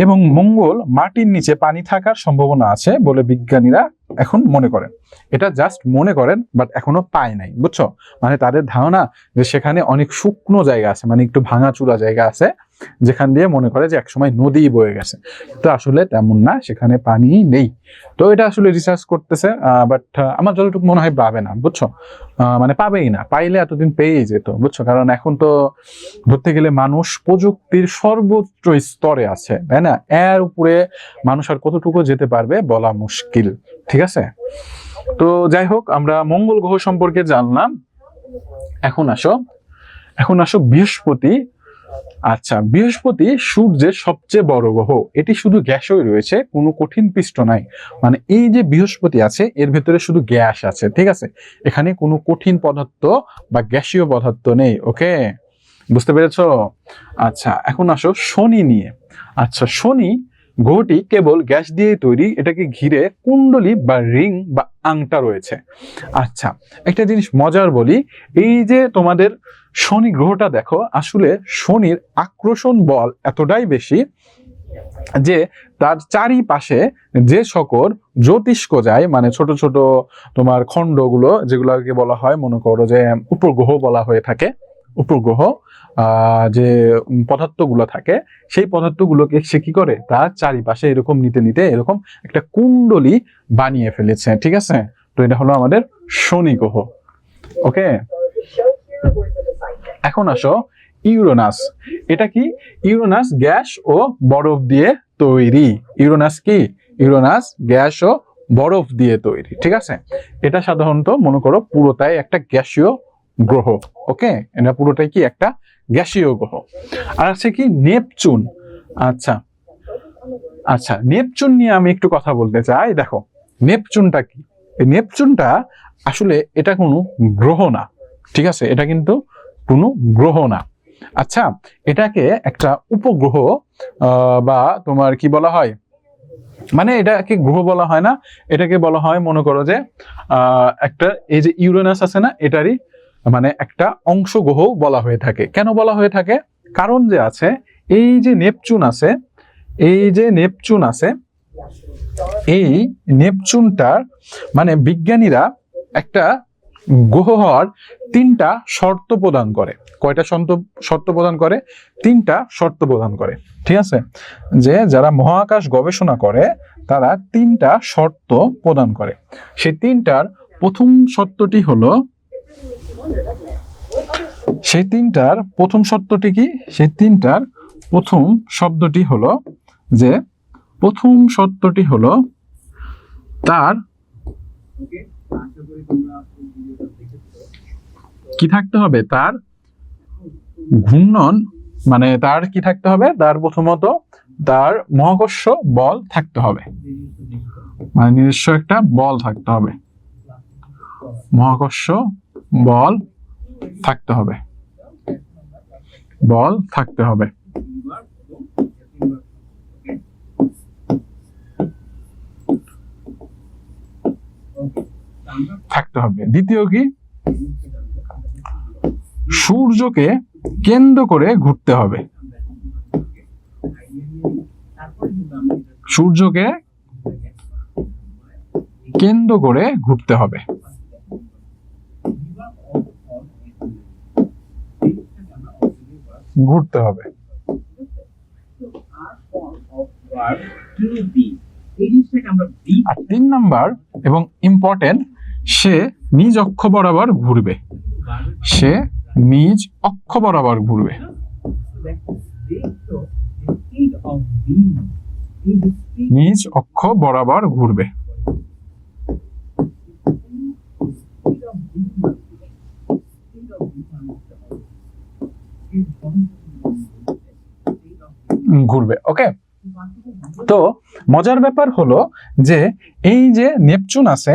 এবং মঙ্গল মাটির নিচে পানি থাকার সম্ভাবনা আছে বলে বিজ্ঞানীরা এখন মনে করেন। এটা জাস্ট মনে করেন, বাট এখনো পায় নাই, বুঝছো? মানে তাদের ধারণা যে সেখানে অনেক শুকনো জায়গা আছে, মানে একটু ভাঙাচুরা জায়গা আছে, যেখান দিয়ে মনে করে যে একসময় নদী বয়ে গেছে। তো আসলে তেমন না, সেখানে পানি নেই। তো এটা আসলে রিসার্চ করতেছে, বাট আমার যতটুকু মনে হয় পাবে না, বুঝছো? মানে পাবেই না, পাইলে এতদিন পেয়েই যেত, বুঝছো? কারণ এখন তো ধরতে গেলে মানুষ প্রযুক্তির সর্বোচ্চ স্তরে আছে, তাই না? এর উপরে মানুষ আর কতটুকু যেতে পারবে বলা মুশকিল, ঠিক আছে? তো যাই হোক, আমরা মঙ্গল গ্রহ সম্পর্কে জানলাম। এখন আসো বৃহস্পতি। আচ্ছা, বৃহস্পতি সূর্যের সবচেয়ে বড় গ্রহ। এটি শুধু গ্যাসই রয়েছে, কোনো কঠিন পৃষ্ঠ নাই। মানে এই যে বৃহস্পতি আছে, এর ভেতরে শুধু গ্যাস আছে, ঠিক আছে? এখানে কোনো কঠিন পদার্থ বা গ্যাসীয় পদার্থ নেই, ওকে? বুঝতে পেরেছো? আচ্ছা, এখন আসো শনি নিয়ে। আচ্ছা, শনি গ্রহটি কেবল গ্যাস দিয়ে তৈরি। এটাকে ঘিরে কুণ্ডলী বা রিং বা আংটা রয়েছে। আচ্ছা, একটা জিনিস মজার বলি, এই যে তোমাদের শনি গ্রহটা দেখো, আসলে শনির আকর্ষণ বল এতটাই বেশি যে তার চারিপাশে যে সকল জ্যোতিষ্ক যায়, মানে ছোট ছোট তোমার খণ্ডগুলো, যেগুলোকে বলা হয়, মনে করো যে উপগ্রহ বলা হয়ে থাকে। উপগ্রহ যে পদার্থগুলো থাকে, সেই পদার্থগুলোকে সে কি করে, তার চারিপাশে এরকম নিতে নিতে এরকম একটা কুণ্ডলী বানিয়ে ফেলেছে, ঠিক আছে? তো এটা হলো আমাদের শনি গ্রহ, ওকে? এখন আসো ইউরেনাস। এটা কি? ইউরেনাস গ্যাস ও বরফ দিয়ে তৈরি। ইউরেনাস কি? ইউরেনাস গ্যাস ও বরফ দিয়ে তৈরি, ঠিক আছে? এটা সাধারণত মনে করো পুরোটাই একটা গ্যাসীয় গ্রহ, ওকে? এটা পুরোটাই কি একটা গ্যাসীয় গ্রহ। আর আছে কি নেপচুন। আচ্ছা, নেপচুন নিয়ে আমি একটু কথা বলতে চাই। দেখো, নেপচুনটা কি? নেপচুনটা আসলে এটা কোনো গ্রহ না, ঠিক আছে? এটা কিন্তু কোনো গ্রহ না। আচ্ছা, এটাকে একটা উপগ্রহ বা তোমার কি বলা হয়, মানে এটাকে গ্রহ বলা হয় না, এটাকে বলা হয় মনে করো যে একটা এই যে ইউরেনাস আছে না, এটারই মানে একটা অংশ গ্রহ বলা হয়ে থাকে। কেন বলা হয়ে থাকে? কারণ যে আছে এই যে নেপচুন আছে, এই যে নেপচুন আছে, এই নেপচুনটার মানে বিজ্ঞানীরা একটা গ্রহ হওয়ার 3টা শর্ত প্রদান করে। কয়টা শর্ত প্রদান করে? 3টা শর্ত প্রদান করে। ঠিক আছে, যে যারা মহাকাশ গবেষণা করে তারা 3টা শর্ত প্রদান করে। সেই 3টার প্রথম শর্তটি হলো, সেই 3টার প্রথম শর্তটি কি? সেই 3টার প্রথম শব্দটি হলো যে, প্রথম শর্তটি হলো তার কি থাকতে হবে? তার ঘূর্ণন, মানে তার কি থাকতে হবে? তার প্রথমত তার মহাকর্ষ বল থাকতে হবে, মানে নিজস্ব একটা বল থাকতে হবে, মহাকর্ষ বল থাকতে হবে, বল থাকতে হবে। থাকতে হবে। দ্বিতীয় কি? সূর্যকে কেন্দ্র করে ঘুরতে হবে, সূর্যকে কেন্দ্র করে ঘুরতে হবে। ঘুরতে হবে। আর 3 নাম্বার এবং ইম্পর্টেন্ট, সে নিজ অক্ষ বরাবর ঘুরবে, সে নিজ অক্ষ বরাবর ঘুরবে। নিজ অক্ষ বরাবর ঘুরবে। ঘুরবে। ওকে, তো মজার ব্যাপার হলো যে এই যে নেপচুন আছে,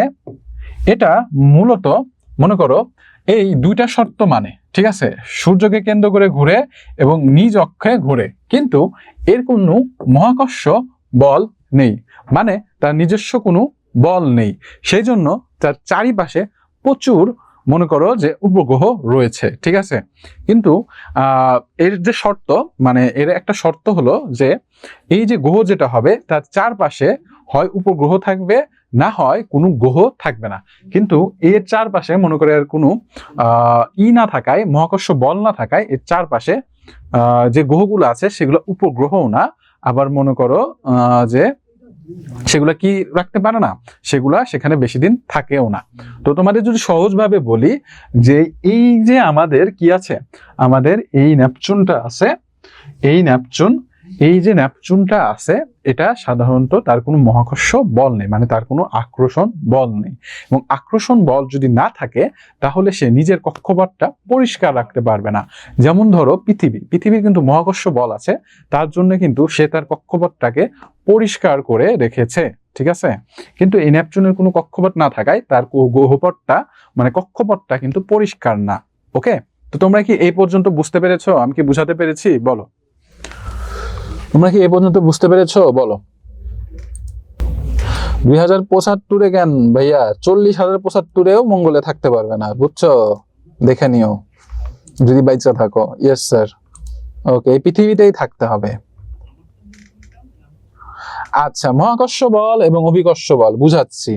এটা মূলত মনে করো এই 2টা শর্ত মানে, ঠিক আছে, সূর্যকে কেন্দ্র করে ঘুরে এবং নিজ অক্ষে ঘুরে, কিন্তু এর কোনো মহাকর্ষ বল নেই, মানে তার নিজস্ব কোনো বল নেই। সেই জন্য তার চারিপাশে প্রচুর মনে করো যে উপগ্রহ রয়েছে। ঠিক আছে, কিন্তু এর যে শর্ত, মানে এর একটা শর্ত হলো যে এই যে গ্রহ যেটা হবে তার চারপাশে হয় উপগ্রহ থাকবে, না হয় কোনো গ্রহ থাকবে না। কিন্তু এর চারপাশে মনে করে এর কোনো না থাকায়, মহাকর্ষ বল না থাকায়, এর চারপাশে যে গ্রহগুলো আছে সেগুলো উপগ্রহও না, আবার মনে করো যে সেগুলা কি রাখতে পারে না, সেগুলা সেখানে বেশি দিন থাকেও না। তো তোমাদের যদি সহজভাবে বলি যে এই যে আমাদের কি আছে, আমাদের এই নেপচুনটা আছে, এই নেপচুন, এই যে নেপচুনটা আছে, এটা সাধারণত তার কোনো মহাকর্ষ বল নেই, মানে তার কোনো আকর্ষণ বল নেই। এবং আকর্ষণ বল যদি না থাকে তাহলে সে নিজের কক্ষপথটা পরিষ্কার রাখতে পারবে না। যেমন ধরো পৃথিবীর কিন্তু মহাকর্ষ বল আছে, তার জন্য কিন্তু সে তার কক্ষপথটাকে পরিষ্কার করে রেখেছে। ঠিক আছে, কিন্তু এই নেপচুনের কোনো কক্ষপথ না থাকায় তার গ্রহপথটা মানে কক্ষপথটা কিন্তু পরিষ্কার না। ওকে, তো তোমরা কি এই পর্যন্ত বুঝতে পেরেছো? আমি কি বুঝাতে পেরেছি? বলো, তোমরা কি এই পর্যন্ত বুঝতে পেরেছো? বলো। 2075 কেন ভাইয়া, 40,075-এও মঙ্গলে থাকতে পারবে না, বুঝছো? দেখে নিও যদি বাইচা থাকো। Yes sir. ওকে, এই পৃথিবীতেই থাকতে হবে। আচ্ছা, মহাকর্ষ বল এবং অভিকর্ষ বল বুঝাচ্ছি।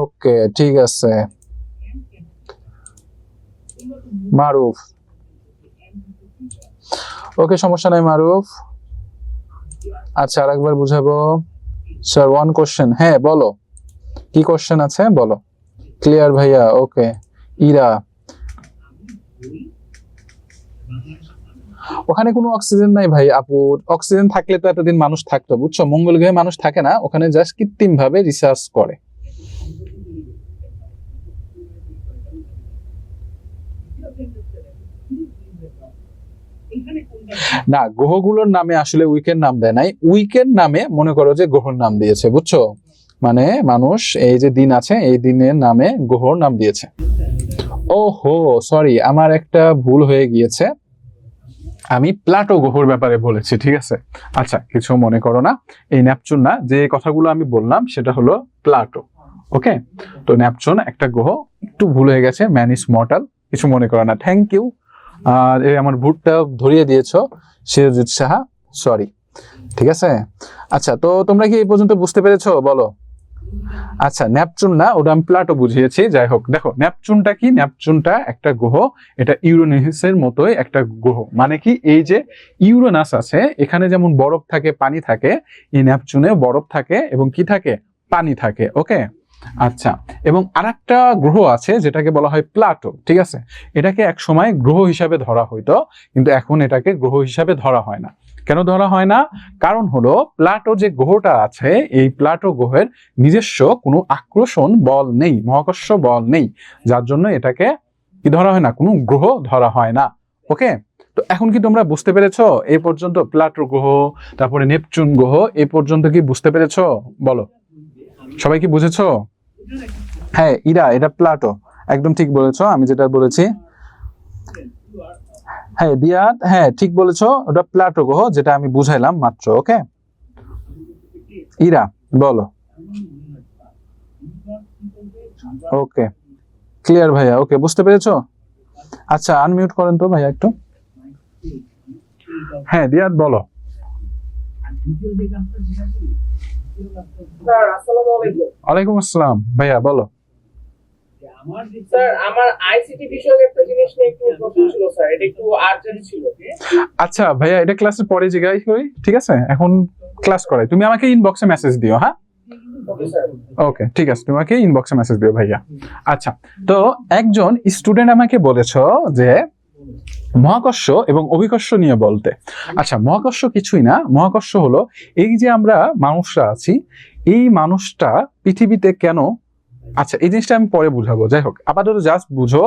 ওকে, ঠিক আছে মারুফ। ওকে, সমস্যা নাই মারুফ। আচ্ছা, আরেকবার বুঝাবো স্যার। 1 কোশ্চেন। হ্যাঁ বলো, কি কোশ্চেন আছে বলো। ক্লিয়ার ভাইয়া। ওকে, ইরা, ওখানে কোনো অক্সিজেন নাই ভাই আপু। অক্সিজেন থাকলে তো এতদিন মানুষ থাকতো, বুঝছো? মঙ্গল গ্রহে মানুষ থাকে না, ওখানে জাস্ট কৃত্রিম ভাবে রিসার্চ করে। না, গ্রহগুলোর নামে আসলে উইকের নাম দেয় নাই, উইকের নামে মনে করো যে গ্রহর নাম দিয়েছে, বুঝছো? মানে মানুষ এই যে দিন আছে, এই দিনের নামে গ্রহর নাম দিয়েছে। ওহো, সরি, আমার একটা ভুল হয়ে গিয়েছে, আমি প্লাটো গ্রহের ব্যাপারে বলেছি, ঠিক আছে। আচ্ছা, কিছু মনে করো না, এই নেপচুন না, যে কথাগুলো আমি বললাম সেটা হলো প্লাটো। ওকে, তো নেপচুন একটা গ্রহ, একটু ভুল হয়ে গেছে, ম্যান ইজ মর্টাল, কিছু মনে করো না, থ্যাংক ইউ। আর এই আমার ভুলটা ধরিয়ে দিয়েছো সিরাজুদ সাহা, সরি, ঠিক আছে। আচ্ছা, তো তোমরা কি এই পর্যন্ত বুঝতে পেরেছো বলো? আচ্ছা, নেপচুন না, ওটা আমি প্লাটো বুঝিয়েছি। যাই হোক, দেখো নেপচুনটা কি, নেপচুনটা একটা গ্রহ, এটা ইউরেনাসের মতোই একটা গ্রহ। মানে কি, এই যে ইউরেনাস আছে, এখানে যেমন বরফ থাকে, পানি থাকে, এই নেপচুনে বরফ থাকে এবং কি থাকে, পানি থাকে। ওকে, আচ্ছা, এবং আরেকটা গ্রহ আছে যেটাকে বলা হয় প্লাটো, ঠিক আছে। এটাকে এক সময় গ্রহ হিসাবে ধরা হইতো, কিন্তু এখন এটাকে গ্রহ হিসাবে ধরা হয় না। কেন ধরা হয় না? কারণ হলো প্লাটো যে গ্রহটা আছে, এই প্লাটো গ্রহের নিজস্ব কোনো আকর্ষণ বল নেই, মহাকর্ষ বল নেই, যার জন্য এটাকে কি ধরা হয় না, কোনো গ্রহ ধরা হয় না। ওকে, তো এখন কি তোমরা বুঝতে পেরেছো এই পর্যন্ত? প্লাটো গ্রহ, তারপরে নেপচুন গ্রহ, এই পর্যন্ত কি বুঝতে পেরেছো বলো? সবাই কি বুঝেছো? হ্যাঁ, এটা প্লাটো, একদম ঠিক বলেছো, আমি যেটা বলেছি। হ্যাঁ দিয়াত, হ্যাঁ ঠিক বলেছো, ওটা প্লাটো গ্রহ, যেটা আমি বুঝাইলাম মাত্র। ওকে, ইরা বলো। ওকে, ক্লিয়ার ভাইয়া, ওকে, বুঝতে পেরেছো? আচ্ছা, আনমিউট করেন তো ভাইয়া একটু। হ্যাঁ দিয়াত বলো। স্যার আসসালামু আলাইকুম। ওয়ালাইকুম আসসালাম, ভাইয়া বলো। স্যার আমার আইসিটি বিষয়ক একটা জিনিস নিয়ে একটু প্রশ্ন ছিল স্যার, এটা একটু আর্জেন্ট ছিল। আচ্ছা ভাইয়া, এটা ক্লাসের পরে জিজ্ঞাসা করি, ঠিক আছে? এখন ক্লাস করাই, তুমি আমাকে ইনবক্সে মেসেজ দিও, হ্যাঁ? Okay sir. ওকে, ঠিক আছে, তোমাকে ইনবক্সে মেসেজ দিও ভাইয়া। আচ্ছা, তো একজন স্টুডেন্ট আমাকে বলেছো যে মহাকর্ষ এবং অভিকর্ষ নিয়ে বলতে। আচ্ছা, মহাকর্ষ কিছুই না, মহাকর্ষ হলো এই যে আমরা মানুষরা আছি, এই মানুষটা পৃথিবীতে কেন, আচ্ছা এই জিনিসটা আমি পরে বুঝাবো, যাই হোক আপাতত জাস্ট বুঝো,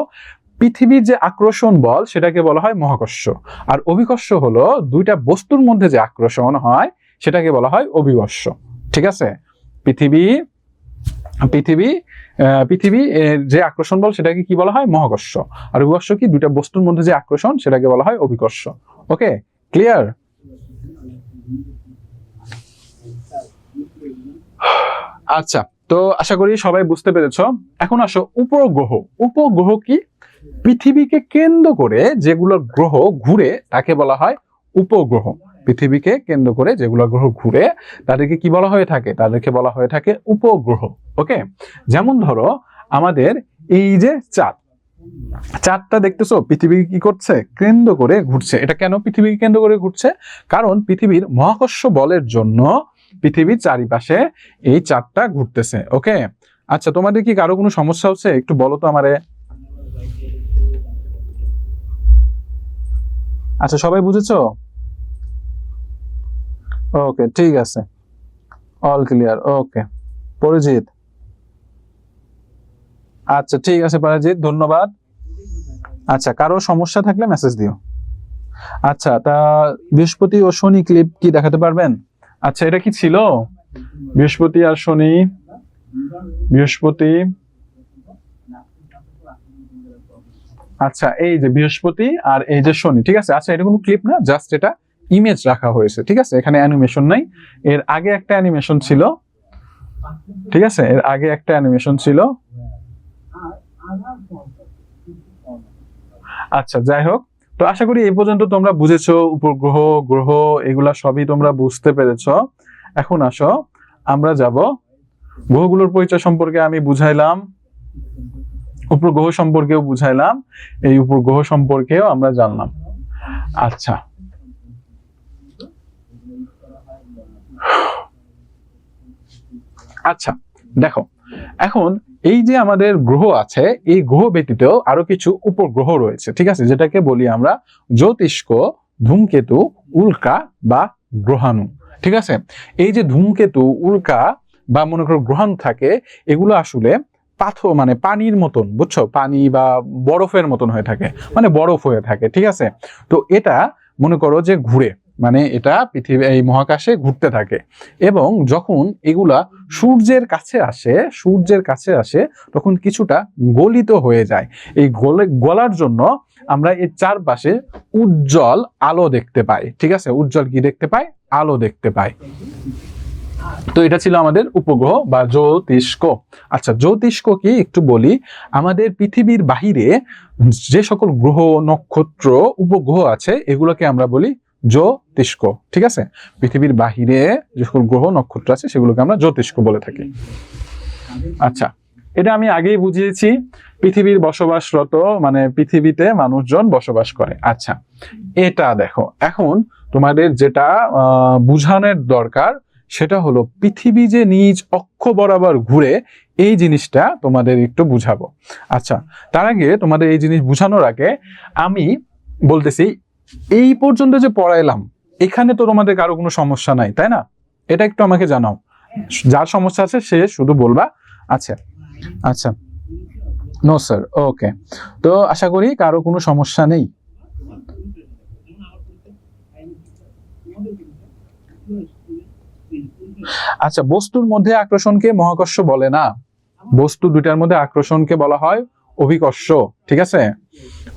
পৃথিবীর যে আকর্ষণ বল সেটাকে বলা হয় মহাকর্ষ, আর অভিকর্ষ হলো দুইটা বস্তুর মধ্যে যে আকর্ষণ হয় সেটাকে বলা হয় অভিকর্ষ, ঠিক আছে। পৃথিবী পৃথিবী পৃথিবী যে আকর্ষণ বল সেটাকে কি বলা হয়, মহাকর্ষ, আর অভিকর্ষ কি, দুইটা বস্তুর মধ্যে যে আকর্ষণ সেটাকে বলা হয় অভিকর্ষ। ওকে, ক্লিয়ার? আচ্ছা, তো আশা করি সবাই বুঝতে পেরেছো। এখন আসো উপগ্রহ। উপগ্রহ কি? পৃথিবীকে কেন্দ্র করে যেগুলো গ্রহ ঘুরে তাকে বলা হয় উপগ্রহ। পৃথিবীকে কেন্দ্র করে যেগুলো গ্রহ ঘুরে তাদেরকে কি বলা হয়ে থাকে, তাদেরকে বলা হয়ে থাকে উপগ্রহ। ওকে, যেমন ধরো আমাদের এই যে চাঁদ, চাঁদটা দেখতেছো পৃথিবীকে কি করছে, কেন্দ্র করে ঘুরছে। এটা কেন পৃথিবীকে কেন্দ্র করে ঘুরছে? কারণ পৃথিবীর মহাকর্ষ বলের জন্য পৃথিবীর চারিপাশে এই চাঁদটা ঘুরতেছে। ওকে, আচ্ছা, তোমাদের কি কারো কোনো সমস্যা হচ্ছে একটু বলো তো আমারে। আচ্ছা, সবাই বুঝেছো? ওকে, ঠিক আছে, অল ক্লিয়ার। ওকে, পরিজিৎ, আচ্ছা ঠিক আছে পরিজিৎ, ধন্যবাদ। আচ্ছা, কারো সমস্যা থাকলে মেসেজ দিও। আচ্ছা, তা বৃহস্পতি ও শনি ক্লিপ কি দেখাতে পারবেন? আচ্ছা, এটা কি ছিল বৃহস্পতি আর শনি? বৃহস্পতি, আচ্ছা এই যে বৃহস্পতি আর এই যে শনি, ঠিক আছে। আচ্ছা, এটা কোনো ক্লিপ না, জাস্ট এটা ইমেজ রাখা হয়েছে, ঠিক আছে, এখানে অ্যানিমেশন নাই। এর আগে একটা অ্যানিমেশন ছিল, ঠিক আছে, এর আগে একটা অ্যানিমেশন ছিল। আচ্ছা, যাই হোক, তো আশা করি এই পর্যন্ত তোমরা বুঝেছো, উপগ্রহ, গ্রহ, এগুলা সবই তোমরা বুঝতে পেরেছো। এখন আসো আমরা যাব গ্রহগুলোর পরিচয় সম্পর্কে আমি বুঝাইলাম, উপগ্রহ সম্পর্কেও বুঝাইলাম, এই উপগ্রহ সম্পর্কেও আমরা জানলাম। আচ্ছা, আচ্ছা দেখো, এখন এই যে আমাদের গ্রহ আছে, এই গ্রহ ব্যতীত আরো কিছু উপগ্রহ রয়েছে, ঠিক আছে, যেটাকে বলি আমরা জ্যোতিষ্ক, ধূমকেতু, উল্কা বা গ্রহাণু, ঠিক আছে। এই যে ধূমকেতু, উল্কা বা মনে করো গ্রহাণু থাকে, এগুলো আসলে পাথর মানে পানির মতন, বুঝছো, পানি বা বরফের মতন হয়ে থাকে, মানে বরফ হয়ে থাকে, ঠিক আছে। তো এটা মনে করো যে ঘুরে, মানে এটা পৃথিবী এই মহাকাশে ঘুরতে থাকে এবং যখন এগুলা সূর্যের কাছে আসে তখন কিছুটা গলিত হয়ে যায়। এই গলার জন্য আমরা এর চারপাশে উজ্জ্বল আলো দেখতে পাই। ঠিক আছে, উজ্জ্বল কি দেখতে পাই? আলো দেখতে পাই। তো এটা ছিল আমাদের উপগ্রহ বা জ্যোতিষ্ক। আচ্ছা, জ্যোতিষ্ক কি একটু বলি। আমাদের পৃথিবীর বাহিরে যে সকল গ্রহ, নক্ষত্র, উপগ্রহ আছে এগুলোকে আমরা বলি জ্যোতিষ্ক। ঠিক আছে, পৃথিবীর বাহিরে যে সকল গ্রহ, নক্ষত্র আছে সেগুলোকে আমরা জ্যোতিষ্ক বলে থাকি। আচ্ছা, এটা আমি আগেই বুঝিয়েছি, পৃথিবীর বসবাসরত মানে পৃথিবীতে মানুষজন বসবাস করে। আচ্ছা, এটা দেখো, এখন তোমাদের যেটা বুঝানোর দরকার সেটা হলো পৃথিবী যে নিজ অক্ষ বরাবর ঘুরে, এই জিনিসটা তোমাদের একটু বুঝাবো। আচ্ছা, তার আগে তোমাদের এই জিনিস বুঝানোর আগে আমি বলতেছি, এই পর্যন্ত যে পড়াইলাম এখানে তো তোমাদের কারো কোনো সমস্যা নাই, তাই না? এটা একটু আমাকে জানাও, যার সমস্যা আছে সে শুধু বলবা। আচ্ছা আচ্ছা, নো স্যার, ওকে। তো আশা করি কারো কোনো সমস্যা নেই। আচ্ছা, বস্তুর মধ্যে আকর্ষণকে মহাকর্ষ বলে না, বস্তু দুইটার মধ্যে আকর্ষণকে বলা হয় অভিকর্ষ। ঠিক আছে,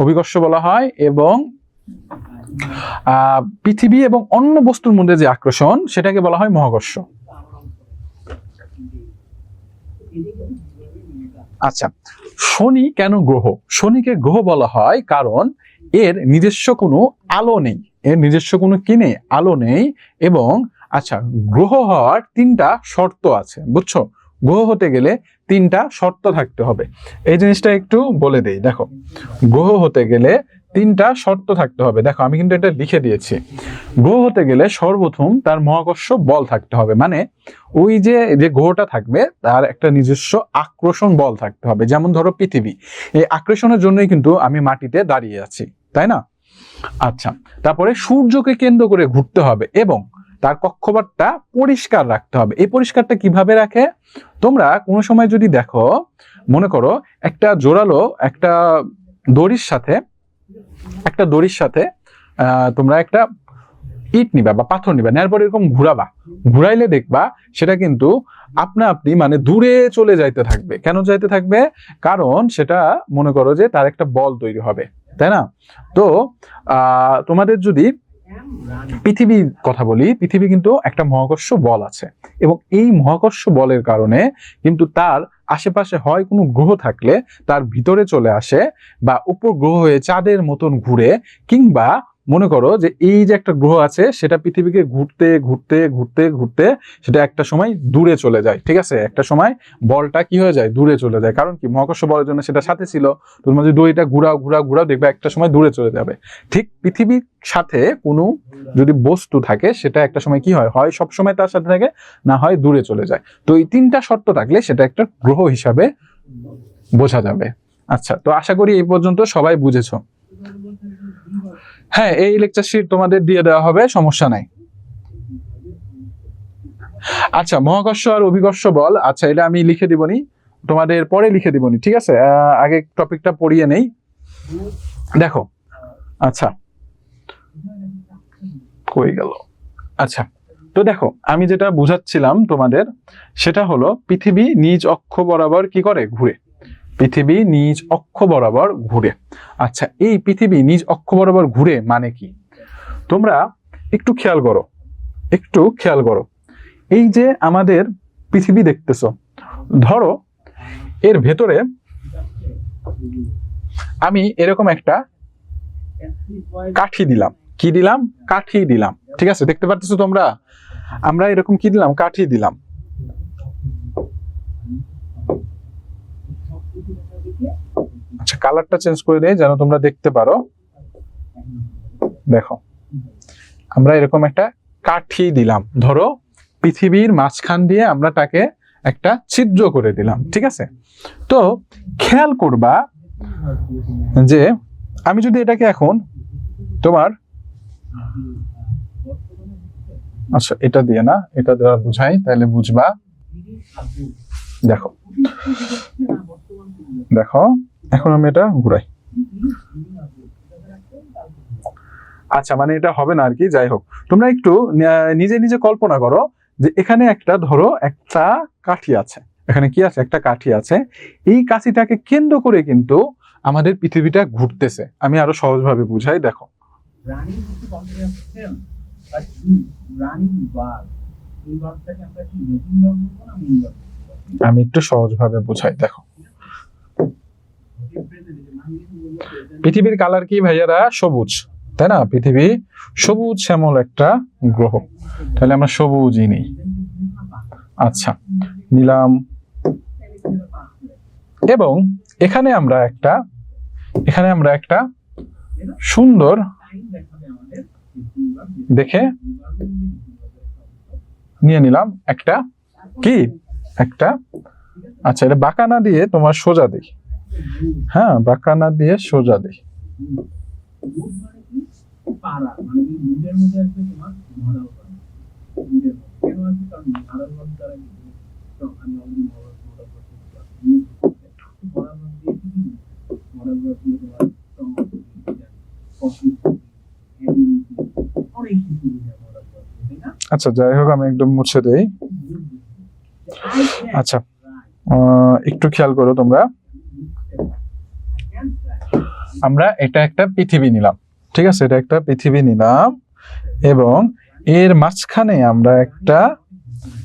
অভিকর্ষ বলা হয়। এবং পৃথিবী এবং অন্য বস্তুর মধ্যে যে আকর্ষণ সেটাকে বলা হয় মহাকর্ষ। আচ্ছা, শনি কেন গ্রহ? শনিকে গ্রহ বলা হয় কারণ এর নিজস্ব কোনো আলো নেই, এর নিজস্ব কোনো কি নেই, আলো নেই। এবং আচ্ছা, গ্রহ হওয়ার তিনটা শর্ত আছে, বুঝছো? গ্রহ হতে গেলে তিনটা শর্ত থাকতে হবে। এই জিনিসটা একটু বলে দেই। দেখো, গ্রহ হতে গেলে তিনটা শর্ত থাকতে হবে। দেখো, আমি কিন্তু এটা লিখে দিয়েছি। গ্রহ হতে গেলে সর্বপ্রথম তার মহাকর্ষ বল থাকতে হবে, মানে ওই যে গ্রহটা থাকবে তার একটা নিজস্ব আকর্ষণ বল থাকতে হবে। যেমন ধরো পৃথিবী, এই আকর্ষণের জন্যই কিন্তু আমি মাটিতে দাঁড়িয়ে আছি, তাই না? আচ্ছা, তারপরে সূর্যকে কেন্দ্র করে ঘুরতে হবে এবং তার কক্ষপথটা পরিষ্কার রাখতে হবে। এই পরিষ্কারটা কিভাবে রাখে? তোমরা কোনো সময় যদি দেখো, মনে করো একটা জোরালো একটা দড়ির সাথে তোমরা একটা ইট নিবা বা পাথর নিবা, নেওয়ার পর এরকম ঘুরাইলে দেখবা সেটা কিন্তু আপনা আপনি মানে দূরে চলে যাইতে থাকবে। কেন যাইতে থাকবে? কারণ সেটা মনে করো যে তার একটা বল তৈরি হবে, তাই না? তো তোমাদের যদি পৃথিবীর কথা বলি, পৃথিবী কিন্তু একটা মহাকর্ষ বল আছে এবং এই মহাকর্ষ বলের কারণে কিন্তু তার আশেপাশে হয় কোনো গ্রহ থাকলে তার ভিতরে চলে আসে, বা উপগ্রহ হয়ে চাঁদের মতন ঘুরে, কিংবা মনে করো যে এই যে একটা গ্রহ আছে সেটা পৃথিবীকে ঘুরতে ঘুরতে ঘুরতে ঘুরতে সেটা একটা সময় দূরে চলে যায়। ঠিক আছে, একটা সময় বলটা কি হয়ে যায়? দূরে চলে যায়। কারণ কি? মহাকর্ষ বলের জন্য সেটা সাথে ছিল। তোমরা যদি দড়িটা ঘুরাও দেখবে একটা সময় দূরে চলে যাবে। ঠিক পৃথিবীর সাথে কোনো যদি বস্তু থাকে সেটা একটা সময় কি হয়, হয় সব সময় তার সাথে থাকে, না হয় দূরে চলে যায়। তো এই তিনটা শর্ত থাকলে সেটা একটা গ্রহ হিসাবে বোঝা যাবে। আচ্ছা, তো আশা করি এই পর্যন্ত সবাই বুঝেছো। হ্যাঁ, এই লেকচার শিট তোমাদের দিয়ে দেওয়া হবে, সমস্যা নাই। আচ্ছা, মহাকর্ষ আর অভিকর্ষ বল, আচ্ছা এটা আমি লিখে দিবনি, তোমাদের পরে লিখে দিবনি। ঠিক আছে, আগে টপিকটা পড়িয়ে নেই। দেখো, আচ্ছা কই গেল? আচ্ছা, তো দেখো আমি যেটা বুঝাচ্ছিলাম তোমাদের সেটা হলো পৃথিবী নিজ অক্ষ বরাবর কি করে? ঘুরে। পৃথিবী নিজ অক্ষ বরাবর ঘুরে। আচ্ছা, এই পৃথিবী নিজ অক্ষ বরাবর ঘুরে মানে কি? তোমরা একটু খেয়াল করো, এই যে আমাদের পৃথিবী দেখতেছো, ধরো এর ভেতরে আমি এরকম একটা কাঠি দিলাম। কি দিলাম? কাঠি দিলাম। ঠিক আছে, দেখতে পাচ্ছ তোমরা? আমরা এরকম কি দিলাম? কাঠি দিলাম। আচ্ছা, কালারটা চেঞ্জ করে দেই যেন তোমরা দেখতে পারো। দেখো, আমরা এরকম একটা কাঠি দিলাম, ধরো পৃথিবীর মাঝখান দিয়ে আমরা তাকে একটা ছিদ্র করে দিলাম। ঠিক আছে, তো খেয়াল করবা যে আমি যদি এটাকে এখন তোমার, আচ্ছা এটা দিয়ে না, এটা দ্বারা বুঝাই তাহলে বুঝবা। দেখো দেখো, এখন আমি এটা ঘুরাই। আচ্ছা, মানে এটা হবে না আর কি। যাই হোক, তোমরা একটু নিজে নিজে কল্পনা করো যে এখানে একটা ধরো একটা কাঠি আছে, এখানে কি আছে, একটা কাঠি আছে। এই কাঠিটাকে কেন্দ্র করে কিন্তু আমাদের পৃথিবীটা ঘুরতেছে। আমি আরো সহজভাবে বুঝাই, দেখো। রানিং হচ্ছে কন্টিনিউয়াস সেম, বাট রানিং বার এই বারটাকে আমরা কি মেশিন বার বলবো না মেইন বার? আমি একটু সহজভাবে বুঝাই, দেখো। পৃথিবীর কালার কি ভাইয়ারা? সবুজ, তাই না? পৃথিবী সবুজ শ্যামল একটা গ্রহ, তাহলে আমরা সবুজই নেই। আচ্ছা, নিলাম। এবং এখানে আমরা একটা সুন্দর দেখে নিয়ে নিলাম একটা কি একটা, আচ্ছা এটা বাঁকা না দিয়ে তোমার সোজা দিই। হ্যাঁ, বাঁকা না দিয়ে সোজা দিই। পারা মানে এই মুডের মধ্যে আসবে তোমার মডেল করা মুডের কেন আছে কারণ মডেল ওয়ার্ক দ্বারা তো আমি অলরেডি মডেল করতে পারি মডেল ওয়ার্ক দিয়ে কি মডেল ওয়ার্ক দিয়ে তোমার কপি এবিলিটি অনেক কিছু দিয়ে মডেল ওয়ার্ক তাই না? আচ্ছা, যাই হোক, আমি একদম মুছে দেই। আচ্ছা, একটু খেয়াল করো তোমরা। আমরা এটা একটা পৃথিবী নিলাম, ঠিক আছে? এটা একটা পৃথিবী নিলাম এবং এর মাঝখানে আমরা একটা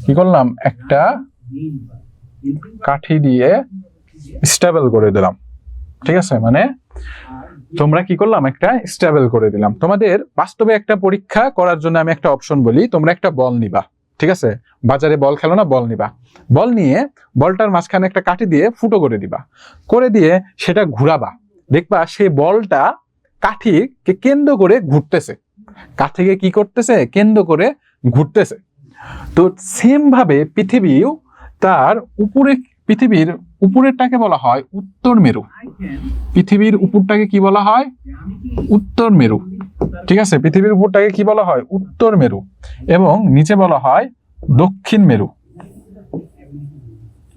কি করলাম, একটা কাঠি দিয়ে স্টেবল করে দিলাম, ঠিক আছে? মানে তোমরা কি করলাম, একটা স্টেবল করে দিলাম। তোমাদের বাস্তবে একটা পরীক্ষা করার জন্য আমি একটা অপশন বলি, তোমরা একটা বল নিবা, ঠিক আছে? বাজারে বল খেলো না, বল নিবা। বল নিয়ে বলটার মাঝখানে একটা কাঠি দিয়ে ফুটো করে দিবা, করে দিয়ে সেটা ঘুরাবা, দেখবা সেই বলটা কাঠিকে কেন্দ্র করে ঘুরতেছে। কাঠিকে কি করতেছে? কেন্দ্র করে ঘুরতেছে। তো সেম ভাবে পৃথিবীও তার উপরে, পৃথিবীর উপরেরটাকে বলা হয় উত্তর মেরু। পৃথিবীর উপরটাকে কি বলা হয়? উত্তর মেরু, ঠিক আছে? পৃথিবীর উপরটাকে কি বলা হয়? উত্তর মেরু। এবং নিচে বলা হয় দক্ষিণ মেরু।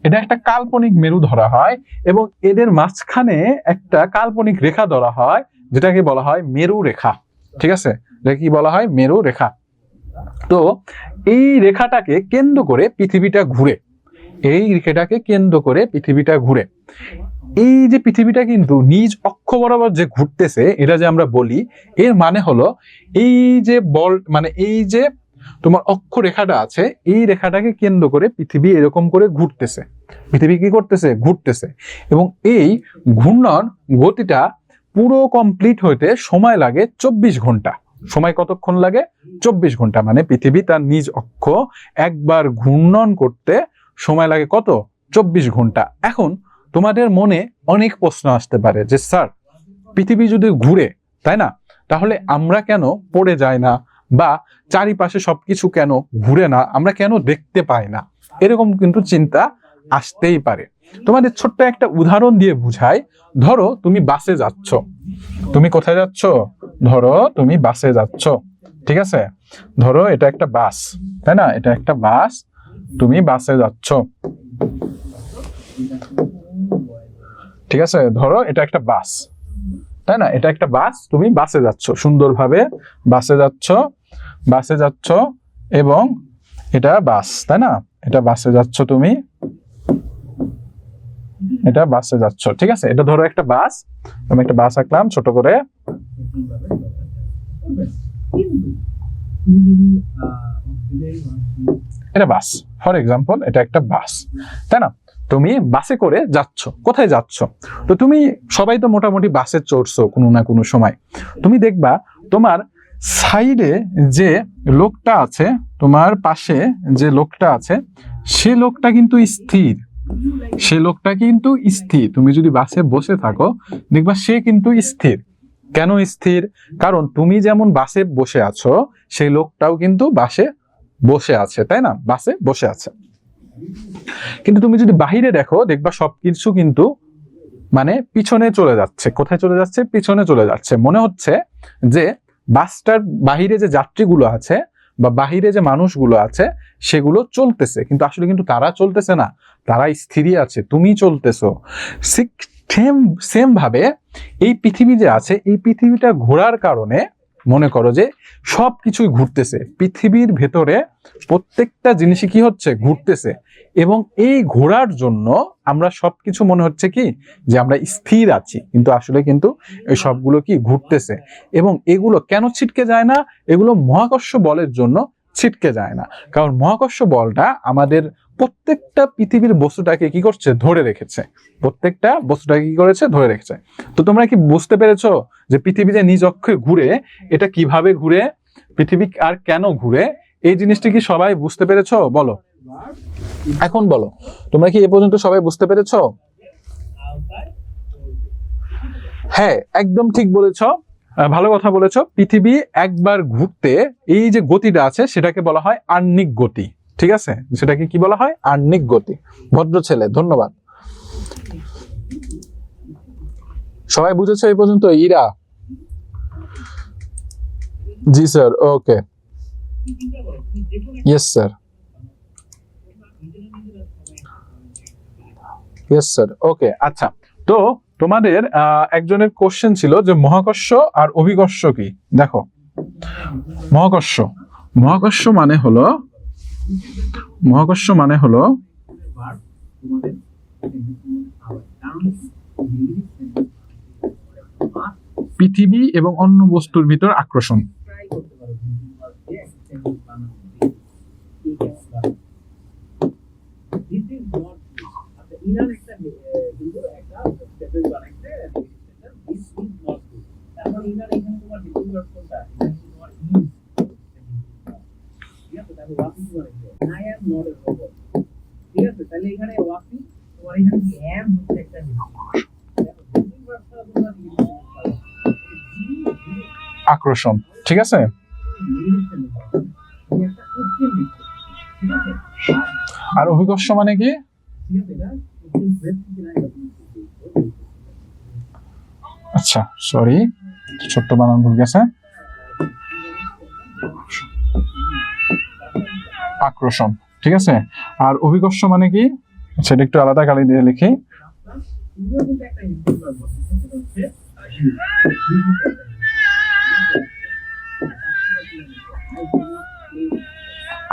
এটা একটা কাল্পনিক মেরু ধরা হয় এবং এদের মাঝখানে একটা কাল্পনিক রেখা ধরা হয়, যেটাকে বলা হয় মেরু রেখা, ঠিক আছে? এটা কি বলা হয়? মেরু রেখা। তো এই রেখাটাকে কেন্দ্র করে পৃথিবীটা ঘুরে, এই রেখাটাকে কেন্দ্র করে পৃথিবীটা ঘুরে। এই যে পৃথিবীটা কিন্তু নিজ অক্ষ বরাবর যে ঘুরতেছে, এটা যে আমরা বলি, এর মানে হলো এই যে বল মানে এই যে তোমার অক্ষ রেখাটা আছে, এই রেখাটাকে কেন্দ্র করে পৃথিবী এরকম করে ঘুরতেছে। পৃথিবী কি করতেছে? ঘুরতেছে। এবং এই ঘূর্ণন গতিটা পুরো কমপ্লিট হইতে সময় লাগে 24 ঘন্টা। সময় কতক্ষণ লাগে? 24 ঘন্টা। মানে পৃথিবী তার নিজ অক্ষ একবার ঘূর্ণন করতে সময় লাগে কত? 24 ঘন্টা। এখন তোমাদের মনে অনেক প্রশ্ন আসতে পারে যে স্যার, পৃথিবী যদি ঘুরে, তাই না, তাহলে আমরা কেন পড়ে যাই না, বা চারিপাশে সবকিছু কেন ঘুরে না, আমরা কেন দেখতে পাই না? এরকম কিন্তু চিন্তা আসতেই পারে। তোমাদের ছোট্ট একটা উদাহরণ দিয়ে বুঝাই। ধরো তুমি বাসে যাচ্ছ। তুমি কোথায় যাচ্ছ? ধরো তুমি বাসে যাচ্ছ, ঠিক আছে? ধরো এটা একটা বাস, তাই না? এটা একটা বাস, তুমি বাসে যাচ্ছ, ঠিক আছে? ধরো এটা একটা বাস, তাই না? এটা একটা বাস, তুমি বাসে যাচ্ছ, সুন্দরভাবে বাসে যাচ্ছ এবং এটা বাস, তাই না? এটা বাসে যাচ্ছ, তুমি এটা বাসে যাচ্ছ, ঠিক আছে? এটা ধরো একটা বাস, আমি একটা বাস আঁকলাম ছোট করে। এটা বাস, ফর এক্সাম্পল এটা একটা বাস, তাই না? তুমি বাসে করে যাচ্ছ, কোথায় যাচ্ছ? তো তুমি সবাই তো মোটামুটি বাসে চড়ছো কোনো না কোনো সময়। তুমি দেখবা তোমার সাইডে যে লোকটা আছে, তোমার পাশে যে লোকটা আছে, সে লোকটা কিন্তু স্থির, সে লোকটা কিন্তু স্থির। তুমি যদি বাসে বসে থাকো, দেখবা সে কিন্তু স্থির। কেন স্থির? কারণ তুমি যেমন বাসে বসে আছো, সেই লোকটাও কিন্তু বাসে বসে আছে, তাই না? বাসে বসে আছে। কিন্তু তুমি যদি বাহিরে দেখো, দেখবা সবকিছু কিন্তু মানে পিছনে চলে যাচ্ছে। কোথায় চলে যাচ্ছে? পিছনে চলে যাচ্ছে। মনে হচ্ছে যে বাসটার বাহিরে যে যাত্রীগুলো আছে বা বাহিরে যে মানুষগুলো আছে, সেগুলো চলতেছে, কিন্তু আসলে কিন্তু তারা চলতেছে না, তারা স্থিরই আছে, তুমি চলতেছো। সেম ভাবে এই পৃথিবী যে আছে, এই পৃথিবীটা ঘোরার কারণে মনে করো যে সবকিছুই ঘুরতেছে পৃথিবীর ভেতরে, প্রত্যেকটা জিনিসই কি হচ্ছে, ঘুরতেছে। এবং এই ঘোরার জন্য আমরা সবকিছু মনে হচ্ছে কি যে আমরা স্থির আছি, কিন্তু আসলে কিন্তু এই সবগুলো কি ঘুরতেছে। এবং এগুলো কেন ছিটকে যায় না? এগুলো মহাকর্ষ বলের জন্য ছিটকে যায় না, কারণ মহাকর্ষ বলটা আমাদের প্রত্যেকটা পৃথিবীর বস্তুটাকে কি করছে, ধরে রেখেছে। প্রত্যেকটা বস্তুটাকে কি করেছে, ধরে রেখেছে। তো তোমরা কি বুঝতে পেরেছো যে পৃথিবী যে নিজ অক্ষে ঘুরে, এটা কিভাবে ঘুরে, পৃথিবী আর কেন ঘুরে, এই জিনিসটি কি সবাই বুঝতে পেরেছো? বলো, এখন বলো, তোমরা কি এ পর্যন্ত সবাই বুঝতে পেরেছো? হ্যাঁ, একদম ঠিক বলেছো, ভালো কথা বলেছো। পৃথিবী একবার ঘুরতে এই যে গতিটা আছে সেটাকে বলা হয় আহ্নিক গতি। ঠিক আছে, সেটাকে কি বলা হয়? আহ্নিক গতি। ভদ্র ছেলে, ধন্যবাদ। সবাই বুঝেছো এই পর্যন্ত? ইরা? জি স্যার, ওকে, ইয়েস স্যার, ইয়েস স্যার, ওকে। আচ্ছা, তো তোমাদের একজনের কোশ্চেন ছিল যে মহাকর্ষ আর অভিকর্ষ কি। দেখো, মহাকর্ষ মহাকর্ষ মানে হলো মহাকর্ষ মানে হলো পৃথিবী এবং অন্য বস্তুর ভিতর আকর্ষণ। আকর্ষণ, ঠিক আছে। আর অভিকর্ষ মানে কি? আচ্ছা, সরি, ছোট্ট বানান ভুল গেছে। আকর্ষণ, ঠিক আছে। আর অভিকর্ষ মানে কি, সেটা একটু আলাদা কালি দিয়ে লিখি।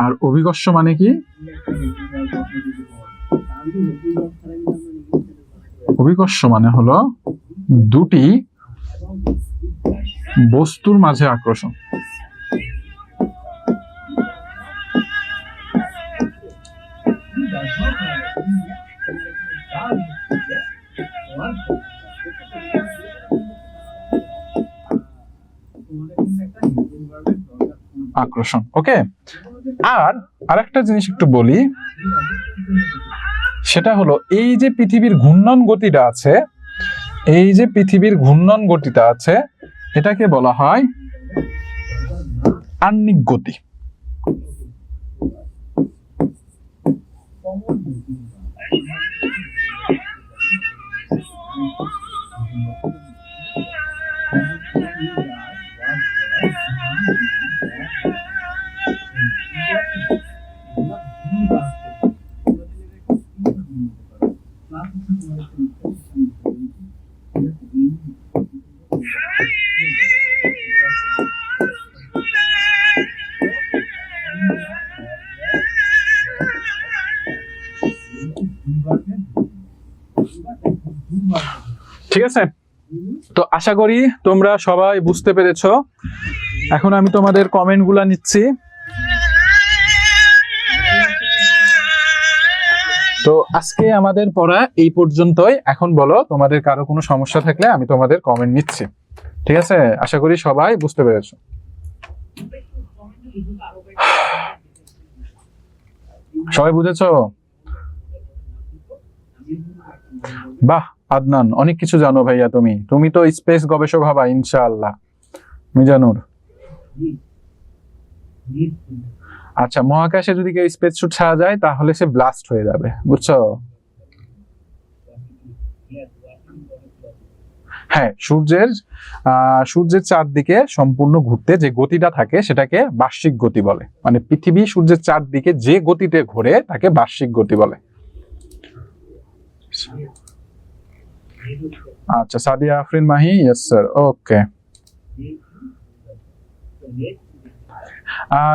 আর অভিকর্ষ মানে কি? অভিকর্ষ মানে হলো দুটি বস্তুর মাঝে আকর্ষণ। আকর্ষণ, ওকে। আর আরেকটা জিনিস একটু বলি, সেটা হলো এই যে পৃথিবীর ঘূর্ণন গতিটা আছে, এই যে পৃথিবীর ঘূর্ণন গতিটা আছে, এটাকে বলা হয় আহ্নিক গতি। ঠিক আছে, তো আশা করি তোমরা সবাই বুঝতে পেরেছো। এখন আমি তোমাদের কমেন্ট গুলা নিচ্ছি। তো আজকে আমাদের পড়া এই পর্যন্তই। এখন বলো, তোমাদের কারো কোনো সমস্যা থাকলে আমি তোমাদের কমেন্ট নিচ্ছি। ঠিক আছে, আশা করি সবাই বুঝতে পেরেছো। সবাই বুঝেছো? বাহ আদনান, অনেক কিছু জানো ভাইয়া। তুমি তো স্পেস গবেষক হবা ইনশাআল্লাহ। মিজানুর, আচ্ছা, মহাকাশে যদি কেউ স্পেস শুট ছাড়া যায় তাহলে সে ব্লাস্ট হয়ে যাবে, বুঝছো? হ্যাঁ, সূর্যের চারদিকে সম্পূর্ণ ঘুরতে যে গতিটা থাকে সেটাকে বার্ষিক গতি বলে। মানে পৃথিবী সূর্যের চারদিকে যে গতিতে ঘোরে তাকে বার্ষিক গতি বলে। আচ্ছা, সাদিয়া আফরিন মাহি, ইয়েস স্যার, ওকে।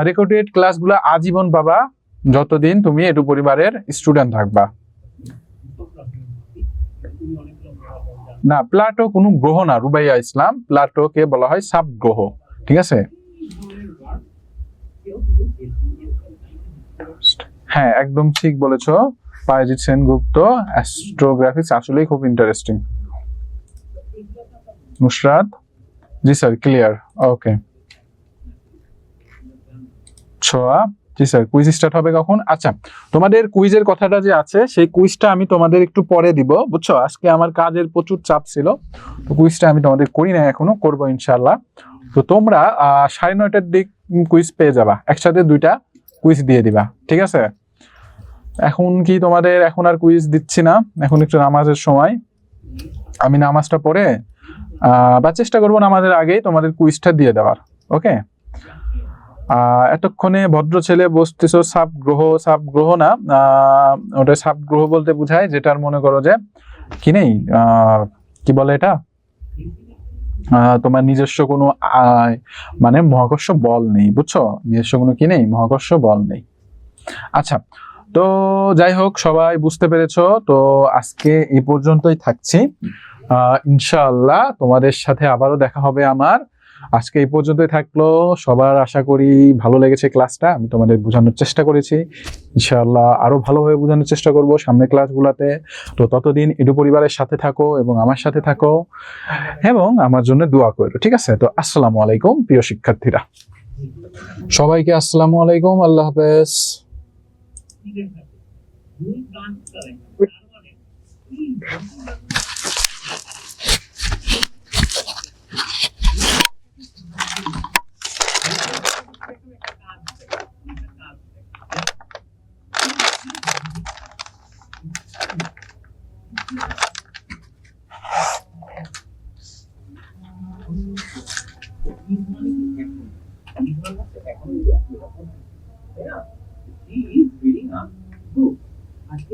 রেকর্ডেড ক্লাসগুলো আজীবন পাবা যতদিন তুমি এডু পরিবারের স্টুডেন্ট থাকবা। না, প্লাটো কোনো গ্রহ না রুবাইয়া ইসলাম, প্লাটোকে বলা হয় সাব গ্রহ, ঠিক আছে? হ্যাঁ, একদম ঠিক বলেছো পায়জিৎ সেনগুপ্ত, অ্যাস্ট্রোগ্রাফিক্স আসলেই খুব ইন্টারেস্টিং। নুসরাত, জি স্যার ক্লিয়ার, ওকে। ছোয়া, জি স্যার কুইজ স্টার্ট হবে কখন? আচ্ছা, তোমাদের কুইজের কথাটা যে আছে সেই কুইজটা আমি তোমাদের একটু পরে দিব, বুঝছো? আজকে আমার কাজের প্রচুর চাপ ছিল, তো কুইজটা আমি তোমাদের করি না, এখনো করবো ইনশাল্লাহ। তো তোমরা 9:30টার দিক কুইজ পেয়ে যাবা, একসাথে 2টা কুইজ দিয়ে দিবা, ঠিক আছে? এখন কি তোমাদের এখন আর কুইজ দিচ্ছি না, এখন একটু নামাজের সময়, আমি নামাজটা পড়ে বা চেষ্টা করবো নামাজের আগেই তোমাদের কুইজটা দিয়ে দেওয়ার, ওকে? এতক্ষণে ভদ্র ছেলে বসতেছো সাব গ্রহ না, ওটা সাব গ্রহ বলতে বোঝায় যেটার মনে করো যে কি নেই, কি বলে এটা, তোমার নিজস্ব কোনো মানে মহাকর্ষ বল নেই, বুঝছো? নিজস্ব কোনো কি নেই, মহাকর্ষ বল নেই। আচ্ছা, তো যাই হোক, সবাই বুঝতে পেরেছো, তো আজকে এই পর্যন্তই থাকছি। ইনশাআল্লাহ তোমাদের সাথে আবারও দেখা হবে আমার। আজকে এই পর্যন্তই থাকলো, সবার আশা করি ভালো লেগেছে ক্লাসটা, আমি তোমাদের বোঝানোর চেষ্টা করেছি, ইনশাআল্লাহ আরো ভালোভাবে বোঝানোর চেষ্টা করব সামনের ক্লাসগুলোতে। তো ততদিন এডু পরিবারের সাথে থাকো এবং আমার সাথে থাকো এবং আমার জন্য দোয়া করো, ঠিক আছে? তো আসসালামু আলাইকুম প্রিয় শিক্ষার্থীরা, সবাইকে আসসালামু আলাইকুম, আল্লাহ হাফেজ।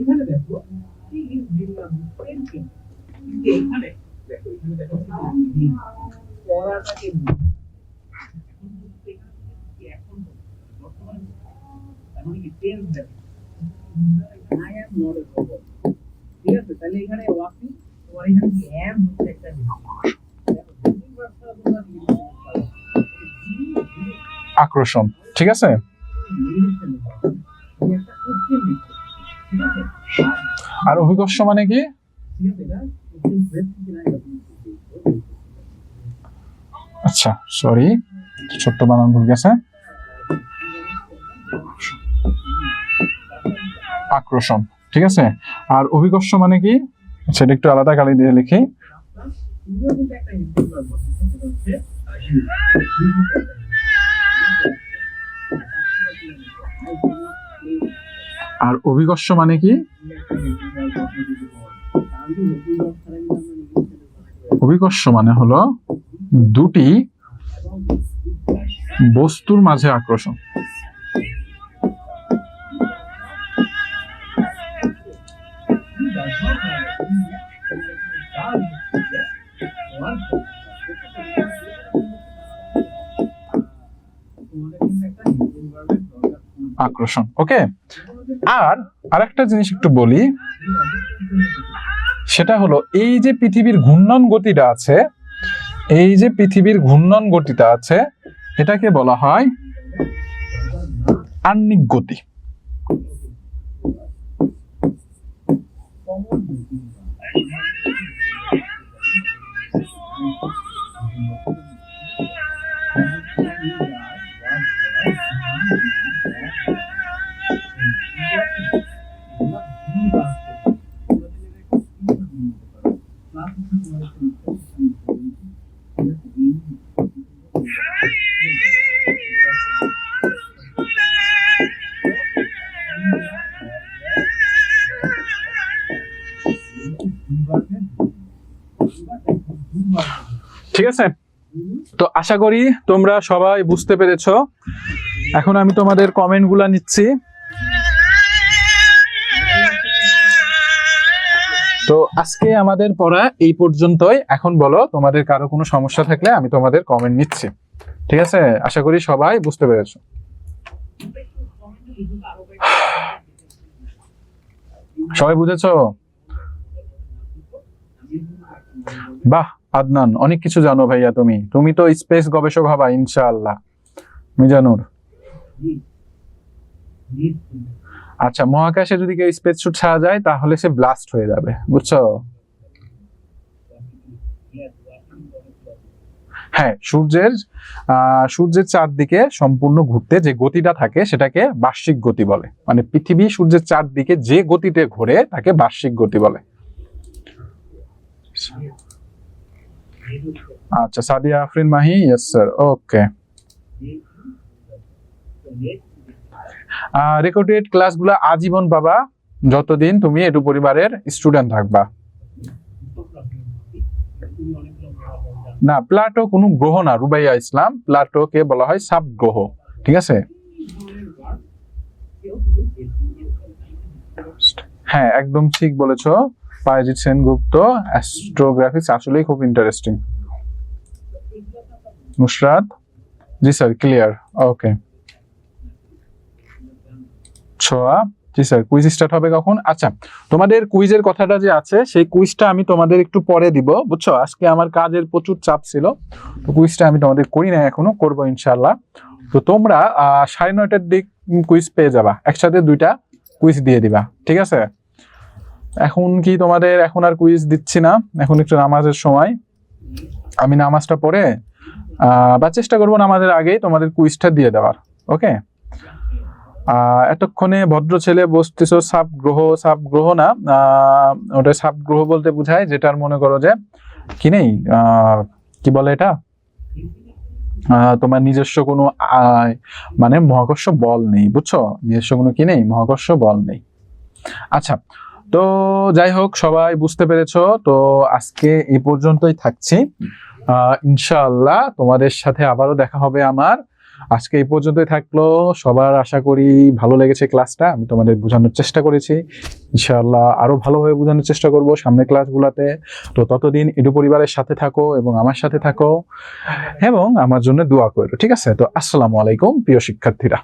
এখানে দেখো he is reading a painting, এখানে দেখো, এখানে দেখো পড়াটাকে এখন বর্তমানে এমন কি টেন্স দেখো, I am not a robot, ঠিক আছে? তাহলে এখানে ওয়াকিং, তোমার এখানে কি am হচ্ছে একটা আকর্ষণ, ঠিক আছে? আর অভিকর্ষ মানে কি? আচ্ছা সরি, ছোট্ট বানান ভুল গেছে, আকর্ষণ, ঠিক আছে? আর অভিকর্ষ মানে কি সেটা একটু আলাদা কালি দিয়ে লিখি। আর অভিকর্ষ মানে কি? অভিকর্ষ মানে হলো দুটি বস্তুর মাঝে আকর্ষণ। আকর্ষণ, ওকে? আর আরেকটা জিনিস একটু বলি, সেটা হলো এই যে পৃথিবীর ঘূর্ণন গতিটা আছে, এই যে পৃথিবীর ঘূর্ণন গতিটা আছে, এটাকে বলা হয় আহ্নিক গতি। ঠিক আছে, তো আশা করি তোমরা সবাই বুঝতে পেরেছো। এখন আমি তোমাদের কমেন্ট গুলা নিচ্ছি। তো আজকে আমাদের পড়া এই পর্যন্তই। এখন বলো তোমাদের কারো কোনো সমস্যা থাকলে আমি তোমাদের কমেন্ট নিচ্ছি। ঠিক আছে, আশা করি সবাই বুঝতে পেরেছো। সবাই বুঝেছো? বাহ আদনান, অনেক কিছু জানো ভাইয়া, তুমি তো স্পেস গবেষক হবা ইনশাআল্লাহ। মিজানুর, আচ্ছা মহাকাশে যদি কেউ স্পেস শুট ছাড়া যায় তাহলে সে ব্লাস্ট হয়ে যাবে, বুঝছো? হ্যাঁ, সূর্যের চারদিকে সম্পূর্ণ ঘুরতে যে গতিটা থাকে সেটাকে বার্ষিক গতি বলে, মানে পৃথিবী সূর্যের চারদিকে যে গতিতে ঘোরে তাকে বার্ষিক গতি বলে। আচ্ছা, সাদিয়া আফরিন মাহি, ইয়েস স্যার, ওকে। রেকর্ডেড ক্লাসগুলো আজীবন পাবা যতদিন তুমি এডু পরিবারের স্টুডেন্ট থাকবা। না, প্লাটো কোনো গ্রহ না রুবাইয়া ইসলাম, প্লাটোকে বলা হয় সাব গ্রহ, ঠিক আছে? হ্যাঁ একদম ঠিক বলেছো পায়জিৎ সেনগুপ্ত, অ্যাস্ট্রোগ্রাফিক্স আসলেই খুব ইন্টারেস্টিং। নুসরাত, জি স্যার ক্লিয়ার, ওকে। ছোয়া, জি স্যার কুইজ স্টার্ট হবে কখন? আচ্ছা, তোমাদের কুইজের কথাটা যে আছে সেই কুইজটা আমি তোমাদের একটু পরে দিব, বুঝছো? আজকে আমার কাজের প্রচুর চাপ ছিল, তো কুইজটা আমি তোমাদের করি না, এখনো করবো ইনশাআল্লাহ। তো তোমরা 9:30টার দিক কুইজ পেয়ে যাবা, একসাথে 2টা কুইজ দিয়ে দিবা, ঠিক আছে? এখন কি তোমাদের এখন আর কুইজ দিচ্ছি না, এখন একটু নামাজের সময়, আমি নামাজটা পড়ে বা চেষ্টা করবো নামাজের আগেই তোমাদের কুইজটা দিয়ে দেওয়ার, ওকে? এতক্ষণে ভদ্র ছেলে বসতেছো সাব গ্রহ না, ওটা সাব গ্রহ বলতে বোঝায় যেটার মনে করো যে কি নেই, কি বলে এটা, তোমার নিজস্ব কোনো মানে মহাকর্ষ বল নেই, বুঝছো? নিজস্ব কোনো কি নেই, মহাকর্ষ বল নেই। আচ্ছা, তো যাই হোক সবাই বুঝতে পেরেছো, তো আজকে এই পর্যন্তই থাকছি। ইনশাআল্লাহ তোমাদের সাথে আবারও দেখা হবে আমার। আজকে এই পর্যন্তই থাকলো, সবার আশা করি ভালো লেগেছে ক্লাসটা, আমি তোমাদের বোঝানোর চেষ্টা করেছি, ইনশাআল্লাহ আরো ভালোভাবে বোঝানোর চেষ্টা করব সামনের ক্লাসগুলোতে। তো ততদিন এডু পরিবারের সাথে থাকো এবং আমার সাথে থাকো এবং আমার জন্য দোয়া করো, ঠিক আছে? তো আসসালামু আলাইকুম প্রিয় শিক্ষার্থীরা।